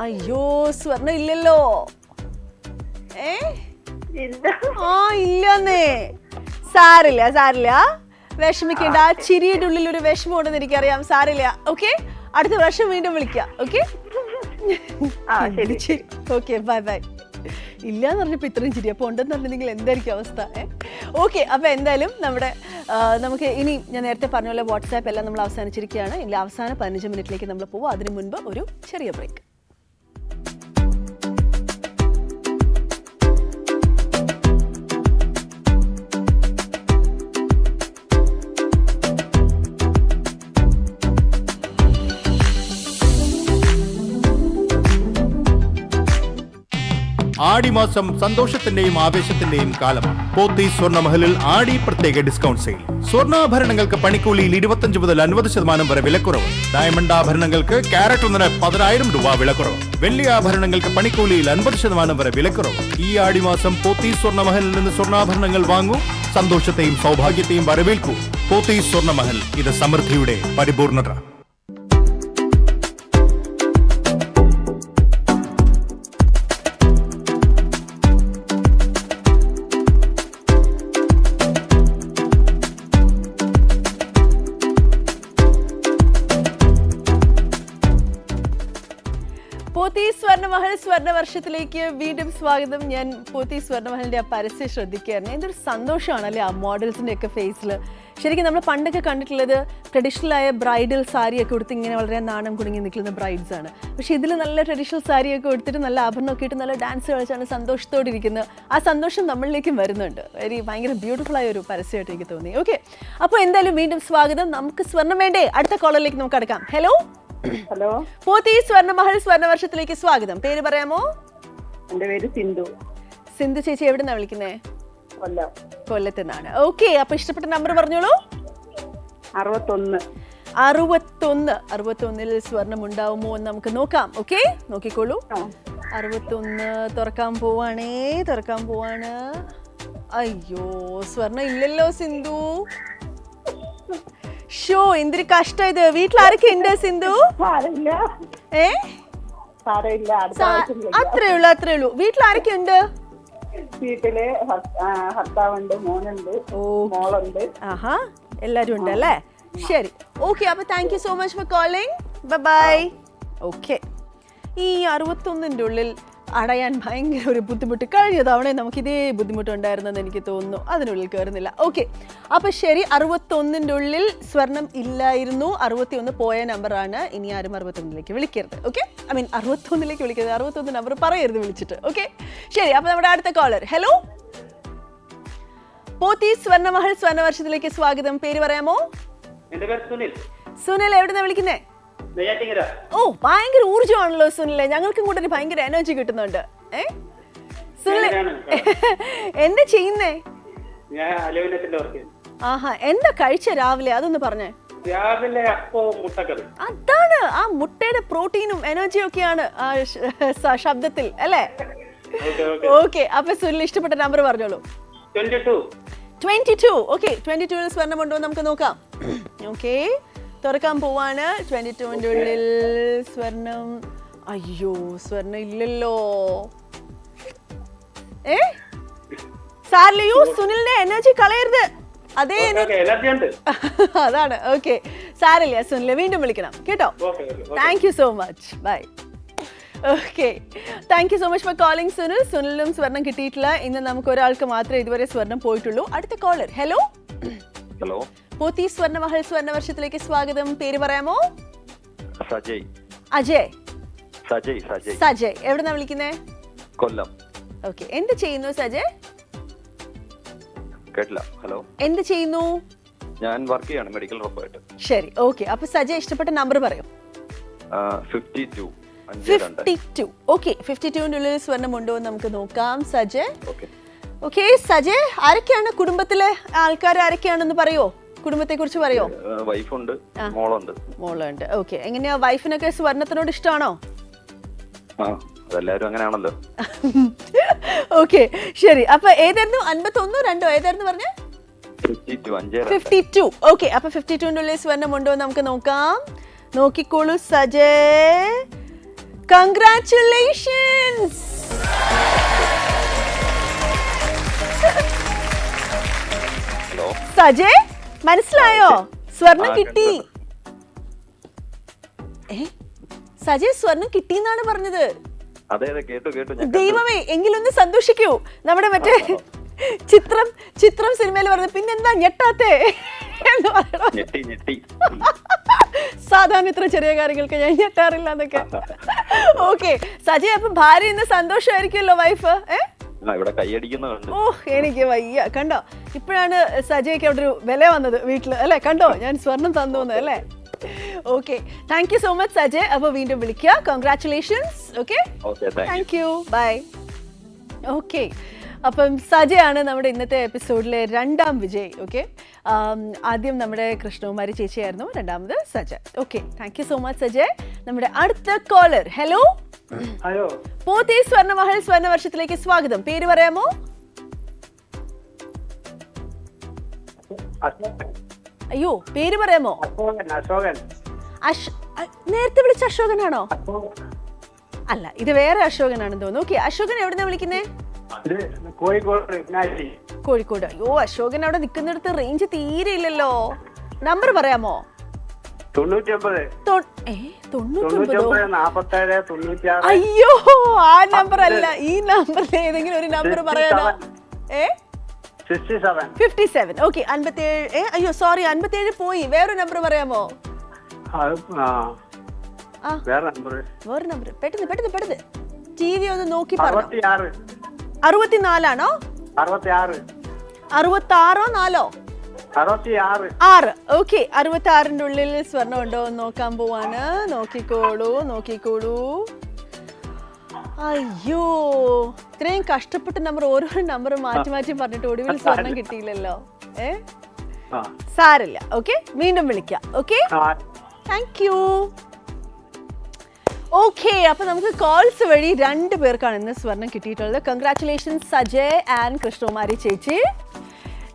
അയ്യോ, സ്വർണം ഇല്ലല്ലോ. ഇല്ലെന്നേ. സാരില്ല, വിഷമിക്കേണ്ട. ആ ചിരിയുടെ ഉള്ളിൽ ഒരു വിഷമം ഉണ്ടെന്ന് എനിക്കറിയാം. സാരില്ല. ഓക്കെ, അടുത്ത പ്രാവശ്യം വീണ്ടും വിളിക്കാം. Okay, okay, bye. ഇല്ലാന്ന് പറഞ്ഞപ്പോ ഇത്രയും ചിരി, അപ്പൊ ഉണ്ടെന്ന് പറഞ്ഞിട്ടുണ്ടെങ്കിൽ എന്തായിരിക്കും അവസ്ഥ? ഓക്കെ, അപ്പൊ എന്തായാലും നമുക്ക് ഇനി ഞാൻ നേരത്തെ പറഞ്ഞ പോലെ വാട്സാപ്പ് എല്ലാം നമ്മൾ അവസാനിച്ചിരിക്കുകയാണ്. ഇല്ല, അവസാന 15 മിനിറ്റിലേക്ക് നമ്മൾ പോവാം. അതിനു മുൻപ് ഒരു ചെറിയ ബ്രേക്ക്. ആടിമാസം സന്തോഷത്തിന്റെയും ആവേശത്തിന്റെയും കാലമാണ്. പോത്തി സ്വർണ്ണമഹലിൽ ആടി പ്രത്യേക ഡിസ്കൗണ്ട് സെയിൽ. സ്വർണ്ണാഭരണങ്ങൾക്ക് പണിക്കൂലിയിൽ 25 മുതൽ 50% വരെ വിലക്കുറവ്. ഡയമണ്ട് ആഭരണങ്ങൾക്ക് ക്യാരറ്റ് ഒന്നിന് 10,000 രൂപ വിലക്കുറവ്. വെള്ളി ആഭരണങ്ങൾക്ക് പണിക്കൂലിയിൽ 50% വരെ വിലക്കുറവ്. ഈ ആടിമാസം പോത്തി സ്വർണ്ണമഹലിൽ നിന്ന് സ്വർണ്ണാഭരണങ്ങൾ വാങ്ങൂ, സന്തോഷത്തെയും സൗഭാഗ്യത്തെയും വരവേൽക്കൂ. പോത്തി സ്വർണ്ണമഹൽ, ഇത് സമൃദ്ധിയുടെ പരിപൂർണത. പോത്തി സ്വർണ്ണമഹൽ സ്വർണ്ണവർഷത്തിലേക്ക് വീണ്ടും സ്വാഗതം. ഞാൻ പോത്തി സ്വർണ്ണമഹലിന്റെ ആ പരസ്യം ശ്രദ്ധിക്കുകയായിരുന്നു. എന്തൊരു സന്തോഷമാണല്ലേ ആ മോഡൽസിന്റെ ഒക്കെ ഫേസിൽ. ശരിക്കും നമ്മൾ പണ്ടൊക്കെ കണ്ടിട്ടുള്ളത് ട്രഡീഷണൽ ആയ ബ്രൈഡൽ സാരിയൊക്കെ കൊടുത്ത് ഇങ്ങനെ വളരെ നാണം കുടുങ്ങി നിൽക്കുന്ന ബ്രൈഡ്സ് ആണ്. പക്ഷെ ഇതിൽ നല്ല ട്രഡീഷണൽ സാരിയൊക്കെ കൊടുത്തിട്ട് നല്ല ആഭരണമൊക്കെ ഇട്ട് നല്ല ഡാൻസ് കളിച്ചാണ് സന്തോഷത്തോടെ ഇരിക്കുന്നത്. ആ സന്തോഷം നമ്മളിലേക്കും വരുന്നുണ്ട്. ഭയങ്കര ബ്യൂട്ടിഫുൾ ആയ ഒരു പരസ്യമായിട്ട് എനിക്ക് തോന്നി. ഓക്കെ, അപ്പോൾ എന്തായാലും വീണ്ടും സ്വാഗതം. നമുക്ക് സ്വർണ്ണം വേണ്ടേ? അടുത്ത കോളറിലേക്ക് നമുക്ക് അടക്കാം. ഹലോ, പോത്തി സ്വർണ്ണമഹൽ സ്വർണ്ണവർഷത്തിലേക്ക് സ്വാഗതം. പേര് പറയാമോ? എന്റെ പേര് സിന്ധു. സിന്ധു ചേച്ചി, എവിടുന്നാ വിളിക്കുന്നേ? കൊല്ലത്ത് നിന്നാണ്. ഓക്കെ, അപ്പൊ ഇഷ്ടപ്പെട്ട നമ്പർ പറഞ്ഞോളൂ. 61 സ്വർണം ഉണ്ടാവുമോ എന്ന് നമുക്ക് നോക്കാം. ഓക്കെ, നോക്കിക്കോളൂ. 61 തുറക്കാൻ പോവാണ്. അയ്യോ, സ്വർണം ഇല്ലല്ലോ സിന്ധു. ഷോ, എന്തൊരു കഷ്ടം ഇത്. വീട്ടിലാരൊക്കെ ഉണ്ട് സിന്ധു? അത്രേ ഉള്ളൂ. വീട്ടിലാരൊക്കെ ഉണ്ട്? വീട്ടില് ഭർത്താവുണ്ട്, മോനുണ്ട്, മോളുണ്ട്. ആഹാ, എല്ലാരും ഉണ്ട് അല്ലേ? ശരി, ഓക്കെ, അപ്പൊ thank you so much for calling. Bye. Okay, ഈ 61-ന്റെ ഉള്ളിൽ അടയാൻ ഭയങ്കര ഒരു ബുദ്ധിമുട്ട്. കഴിഞ്ഞ തവണ നമുക്ക് ഇതേ ബുദ്ധിമുട്ടുണ്ടായിരുന്നെന്ന് എനിക്ക് തോന്നുന്നു. അതിനുള്ളിൽ കയറുന്നില്ല. ഓക്കെ, അപ്പൊ ശരി, 61-ന്റെ ഉള്ളിൽ സ്വർണം ഇല്ലായിരുന്നു. 61 പോയ നമ്പറാണ്. ഇനി ആരും 61-ലേക്ക് വിളിക്കരുത്. ഓക്കെ, 61-ലേക്ക് വിളിക്കരുത്. 61 നമ്പർ പറയരുത് വിളിച്ചിട്ട്. ഓക്കെ, ശരി, അപ്പൊ നമ്മുടെ അടുത്ത കോളർ. ഹലോ, പോത്തി സ്വർണ്ണമഹൽ സ്വർണ്ണവർഷത്തിലേക്ക് സ്വാഗതം. പേര് പറയാമോ? എന്റെ പേര് സുനിൽ. സുനിൽ, എവിടുന്നാ വിളിക്കുന്നേ? ഓ, ഭയങ്കര ഊർജ്ജമാണല്ലോ സുനിലെ. ഞങ്ങൾക്കും കൂടെ ഒരു ഭയങ്കര എനർജി കിട്ടുന്നുണ്ട്. സുനിൽ എന്താ ചെയ്യുന്നേ? ഞാൻ അലുമിനിയത്തിന്റെ വർക്ക് ചെയ്യുന്നു. ആഹാ, എന്താ കഴിച്ച രാവിലെ അതൊന്ന് പറഞ്ഞേ. രാവിലെ അപ്പവും മുട്ടക്കറി. അതാണ് ആ മുട്ടയുടെ പ്രോട്ടീനും എനർജിയും ഒക്കെയാണ് ആ ശബ്ദത്തിൽ അല്ലേ? ഓക്കെ, അപ്പൊ സുനിൽ ഇഷ്ടപ്പെട്ട നമ്പർ പറഞ്ഞോളൂ. 22. ഓക്കെ, 22 സ്വർണം ഉണ്ടോ നമുക്ക് നോക്കാം. ഓക്കെ, തുറക്കാൻ പോവാണ്. 22ന്റെ ഉള്ളിൽ സ്വർണം. അയ്യോ, സ്വർണം ഇല്ലല്ലോ. സാറില്ലയോ, സുനിലിന്റെ എനർജി കളയരുത്. അതേ അതാണ്. ഓക്കെ, സാരില്ല സുനിലെ, വീണ്ടും വിളിക്കണം കേട്ടോ. Thank you so much, bye. Okay, thank you so much for calling Sunil. സുനിലും സ്വർണം കിട്ടിയിട്ടില്ല. ഇന്ന് നമുക്ക് ഒരാൾക്ക് മാത്രമേ ഇതുവരെ സ്വർണം പോയിട്ടുള്ളൂ. അടുത്ത കോളർ. ഹലോ. ഹലോ, പോത്തി സ്വർണ്ണമഹൽ സ്വർണ്ണവർഷത്തിലേക്ക് സ്വാഗതം. പേര് പറയാമോ? സജയ്. അജയ്. സജയ്. സജയ്. സജയ്, എവിടെന്നാ വിളിക്കുന്നേ? കൊല്ലം. ഓക്കെ, എന്ത് ചെയ്യുന്നു സജയ്? കേട്ടില്ല. ഹലോ, എന്ത് ചെയ്യുന്നു? ഞാൻ വർക്ക് ചെയ്യാണ് മെഡിക്കൽ റെപ്പായിട്ട്. ശരി, ഓക്കെ. അപ്പൊ സജയ് ഇഷ്ടപ്പെട്ട നമ്പർ പറയൂ. 52. ഓക്കെ, 52ന്റെ ഉള്ളിൽ സ്വർണം ഉണ്ടോ എന്ന് നമുക്ക് നോക്കാം. സജയ്. ഓക്കെ, സജയ്, ആരൊക്കെയാണ് കുടുംബത്തിലെ ആൾക്കാർ? ആരൊക്കെയാണെന്ന് പറയോ? കുടുംബത്തെ കുറിച്ച് പറയോ? വൈഫുണ്ട്, മോളുണ്ട്. മോളുണ്ട്. ഓക്കെ, എങ്ങനെയാ വൈഫിനൊക്കെ സ്വർണത്തിനോട് ഇഷ്ടമാണോ? അതെല്ലാരും അങ്ങനെയാണല്ലോ. ഓക്കെ, ശരി. അപ്പൊ ഏതായിരുന്നു? 51, 2 ഏതായിരുന്നു പറഞ്ഞേ? 52. ഓക്കെ, അപ്പൊ 52ന്റെ ഉള്ളിൽ സ്വർണം ഉണ്ടോ എന്ന് നമുക്ക് നോക്കാം. നോക്കിക്കോളൂ സജയ്. കൺഗ്രാറ്റുലേഷൻസ്. സജയ്, മനസ്സിലായോ? സ്വർണം കിട്ടി. സജയ് സ്വർണം കിട്ടിയെന്നാണ് പറഞ്ഞത്. ദൈവമേ, എങ്കിലൊന്ന് സന്തോഷിക്കൂ. നമ്മുടെ മറ്റേ ചിത്രം സിനിമയിൽ പറഞ്ഞത് പിന്നെന്താ ഞെട്ടാത്തേ എന്ന് പറയണോ? സാധാരണ ഇത്ര ചെറിയ കാര്യങ്ങൾക്ക് ഞാൻ ഞെട്ടാറില്ല എന്നൊക്കെ. ഓക്കെ സജയ്, അപ്പൊ ഭാര്യ ഇന്ന് സന്തോഷമായിരിക്കുമല്ലോ വൈഫ്? ഓ, എനിക്ക് വയ്യ. കണ്ടോ, ഇപ്പോഴാണ് സജയ്ക്ക് അവിടെ ഒരു വില വന്നത് വീട്ടില് അല്ലെ? കണ്ടോ, ഞാൻ സ്വർണം തന്നു അല്ലേ? Okay, thank you so much Sajay. അപ്പൊ വീണ്ടും വിളിക്കുക. Congratulations. Okay, thank you, bye. Okay, അപ്പം സജയ് ആണ് നമ്മുടെ ഇന്നത്തെ എപ്പിസോഡിലെ രണ്ടാം വിജയ്. ഓക്കെ, ആദ്യം നമ്മുടെ കൃഷ്ണകുമാരി ചേച്ചിയായിരുന്നു, രണ്ടാമത് Sajay. Okay, thank you so much Sajay. നമ്മുടെ അടുത്ത കോളർ. ഹലോ. പോത്തി സ്വർണ്ണമഹൽ സ്വർണ്ണവർഷത്തിലേക്ക് സ്വാഗതം. പേര് പറയാമോ? അയ്യോ, പേര് പറയാമോ? നേരത്തെ വിളിച്ച അശോകനാണോ? അല്ല, ഇത് വേറെ അശോകനാണെന്ന് തോന്നുന്നു. ഓക്കെ, അശോകൻ എവിടുന്നാ വിളിക്കുന്നേ? കോഴിക്കോട്. അയ്യോ, അശോകൻ അവിടെ നിൽക്കുന്നിടത്ത് റേഞ്ച് തീരെ ഇല്ലല്ലോ. നമ്പർ പറയാമോ? 99 അയ്യോ, ആ നമ്പർ അല്ല, ഈ നമ്പറിൽ ഏതെങ്കിലും ഒരു നമ്പർ പറയാനോ? 57. ഓക്കെ, 57. അയ്യോ സോറി, 57 പോയി. വേറൊരു നമ്പർ പറയാമോ? വേറെ നമ്പർ. പെട്ടെന്ന് ടി വി ഒന്ന് നോക്കി പറഞ്ഞു. 64 ആണോ? 66 4? 6. ഓക്കെ, 66ന്റെ ഉള്ളിൽ സ്വർണം ഉണ്ടോ എന്ന് നോക്കാൻ പോവാണ്. നോക്കിക്കോളൂ. അയ്യോ, ഇത്രയും കഷ്ടപ്പെട്ട നമ്പർ, ഓരോ നമ്പർ മാറ്റി പറഞ്ഞിട്ട് ഒടുവിൽ സ്വർണം കിട്ടിയില്ലല്ലോ. സാരില്ല. ഓക്കെ, വീണ്ടും വിളിക്കാം. Okay, thank U. ഓക്കെ, അപ്പൊ നമുക്ക് കോൾസ് വഴി 2 പേർക്കാണ് ഇന്ന് സ്വർണം കിട്ടിയിട്ടുള്ളത്. കൺഗ്രാറ്റുലേഷൻസ് സജയ് ആൻഡ് കൃഷ്ണകുമാരി ചേച്ചി.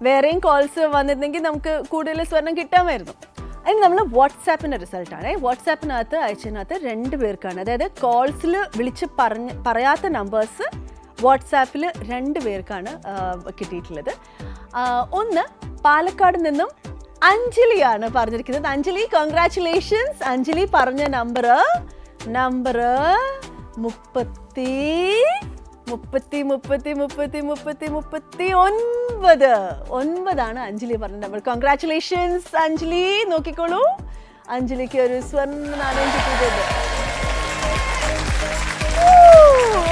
വേറെയും കോൾസ് വന്നിരുന്നെങ്കിൽ നമുക്ക് കൂടുതൽ സ്വർണം കിട്ടാമായിരുന്നു. അതിന് നമ്മൾ വാട്സാപ്പിൻ്റെ റിസൾട്ടാണ്. വാട്സാപ്പിനകത്ത് അയച്ചതിനകത്ത് 2 പേർക്കാണ്, അതായത് കോൾസിൽ വിളിച്ച് പറയാത്ത നമ്പേഴ്സ് വാട്സാപ്പിൽ 2 പേർക്കാണ് കിട്ടിയിട്ടുള്ളത്. ഒന്ന് പാലക്കാട് നിന്നും അഞ്ജലിയാണ് പറഞ്ഞിരിക്കുന്നത്. അഞ്ജലി, കൺഗ്രാറ്റുലേഷൻസ്. അഞ്ജലി പറഞ്ഞ നമ്പർ 39 അഞ്ജലി പറഞ്ഞ നമ്പർ. കൺഗ്രാറ്റുലേഷൻസ് അഞ്ജലി. നോക്കിക്കോളൂ, അഞ്ജലിക്ക് ഒരു സ്വർണ്ണ നാണയം കിട്ടിയിട്ടുണ്ട്.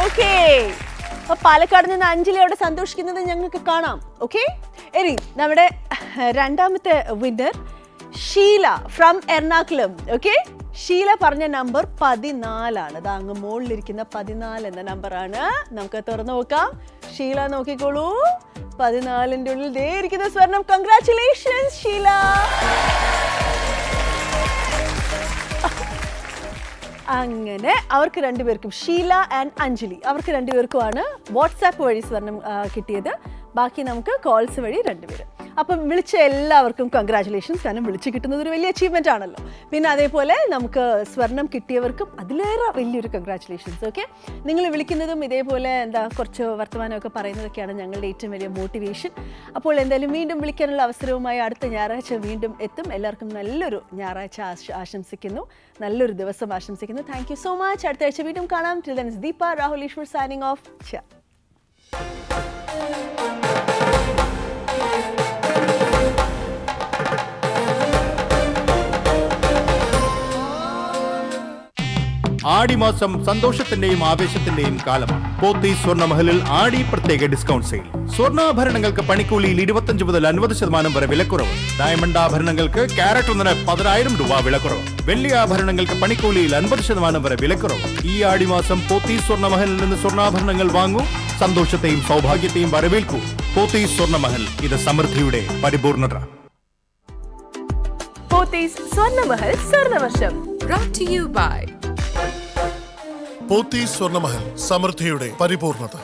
ഓക്കെ, അപ്പൊ പാലക്കാട് നിന്ന് അഞ്ജലി അവിടെ സന്തോഷിക്കുന്നത് ഞങ്ങൾക്ക് കാണാം. ഓക്കെ, ഇനി നമ്മുടെ രണ്ടാമത്തെ winner Sheela from Ernakulam. Okay, Sheela പറഞ്ഞ നമ്പർ 14 ഇതാ അങ്ങ് മുകളിലിരിക്കുന്ന 14 എന്ന നമ്പറാണ്. നമുക്ക് തുറന്നു നോക്കാം. ഷീല നോക്കിക്കോളൂ, 14ന്റെ ഉള്ളിൽ ദേ ഇരിക്കുന്ന സ്വർണം. കൺഗ്രാറ്റുലേഷൻസ് ഷീല. അങ്ങനെ അവർക്ക് രണ്ടുപേർക്കും, ഷീല ആൻഡ് അഞ്ജലി, അവർക്ക് രണ്ടുപേർക്കുമാണ് വാട്സാപ്പ് വഴി സ്വർണം കിട്ടിയത്. ബാക്കി നമുക്ക് കോൾസ് വഴി രണ്ടുപേരും. അപ്പം വിളിച്ച എല്ലാവർക്കും കൺഗ്രാറ്റുലേഷൻസ്. കാരണം വിളിച്ച് കിട്ടുന്നത് ഒരു വലിയ അച്ചീവ്മെൻ്റ് ആണല്ലോ. പിന്നെ അതേപോലെ നമുക്ക് സ്വർണം കിട്ടിയവർക്കും അതിലേറെ വലിയൊരു കൺഗ്രാറ്റുലേഷൻസ്. ഓക്കെ, നിങ്ങൾ വിളിക്കുന്നതും ഇതേപോലെ കുറച്ച് വർത്തമാനമൊക്കെ പറയുന്നതൊക്കെയാണ് ഞങ്ങളുടെ ഏറ്റവും വലിയ മോട്ടിവേഷൻ. അപ്പോൾ എന്തായാലും വീണ്ടും വിളിക്കാനുള്ള അവസരവുമായി അടുത്ത ഞായറാഴ്ച വീണ്ടും എത്തും. എല്ലാവർക്കും നല്ലൊരു ഞായറാഴ്ച ആശംസിക്കുന്നു, നല്ലൊരു ദിവസം ആശംസിക്കുന്നു. Thank you so much. അടുത്ത ആഴ്ച വീണ്ടും കാണാം. Till then Deepa Rahul Eshwar signing off. ആടിമാസം സന്തോഷത്തിന്റെയും ആവേശത്തിന്റെയും കാലമാണ്. പോത്തീസ് സ്വർണ്ണമഹലിൽ ആടി പ്രത്യേക ഡിസ്കൗണ്ട് സെയിൽ. സ്വർണ്ണാഭരണങ്ങൾക്ക് പണിക്കൂലിയിൽ 25 മുതൽ 50% വരെ വിലക്കുറവ്. ഡയമണ്ട് ആഭരണങ്ങൾക്ക് ക്യാരറ്റ് ഒന്നിന് 10,000 രൂപ വിലക്കുറവ്. വെള്ളി ആഭരണങ്ങൾക്ക് പണിക്കൂലിയിൽ 50% വരെ വിലക്കുറവ്. ഈ ആടിമാസം പോത്തീസ് സ്വർണ്ണമഹലിൽ നിന്ന് സ്വർണ്ണാഭരണങ്ങൾ വാങ്ങൂ, സന്തോഷത്തെയും സൗഭാഗ്യത്തെയും വരവേൽക്കൂ. പോത്തീസ് സ്വർണ്ണമഹൽ, ഇത് സമൃദ്ധിയുടെ പരിപൂർണത. Pothys സ്വർണ്ണമഹൽ സ്വർണ്ണവർഷം brought to you by Pothys സ്വർണ്ണമഹൽ, സമൃദ്ധിയുടെ പരിപൂർണത.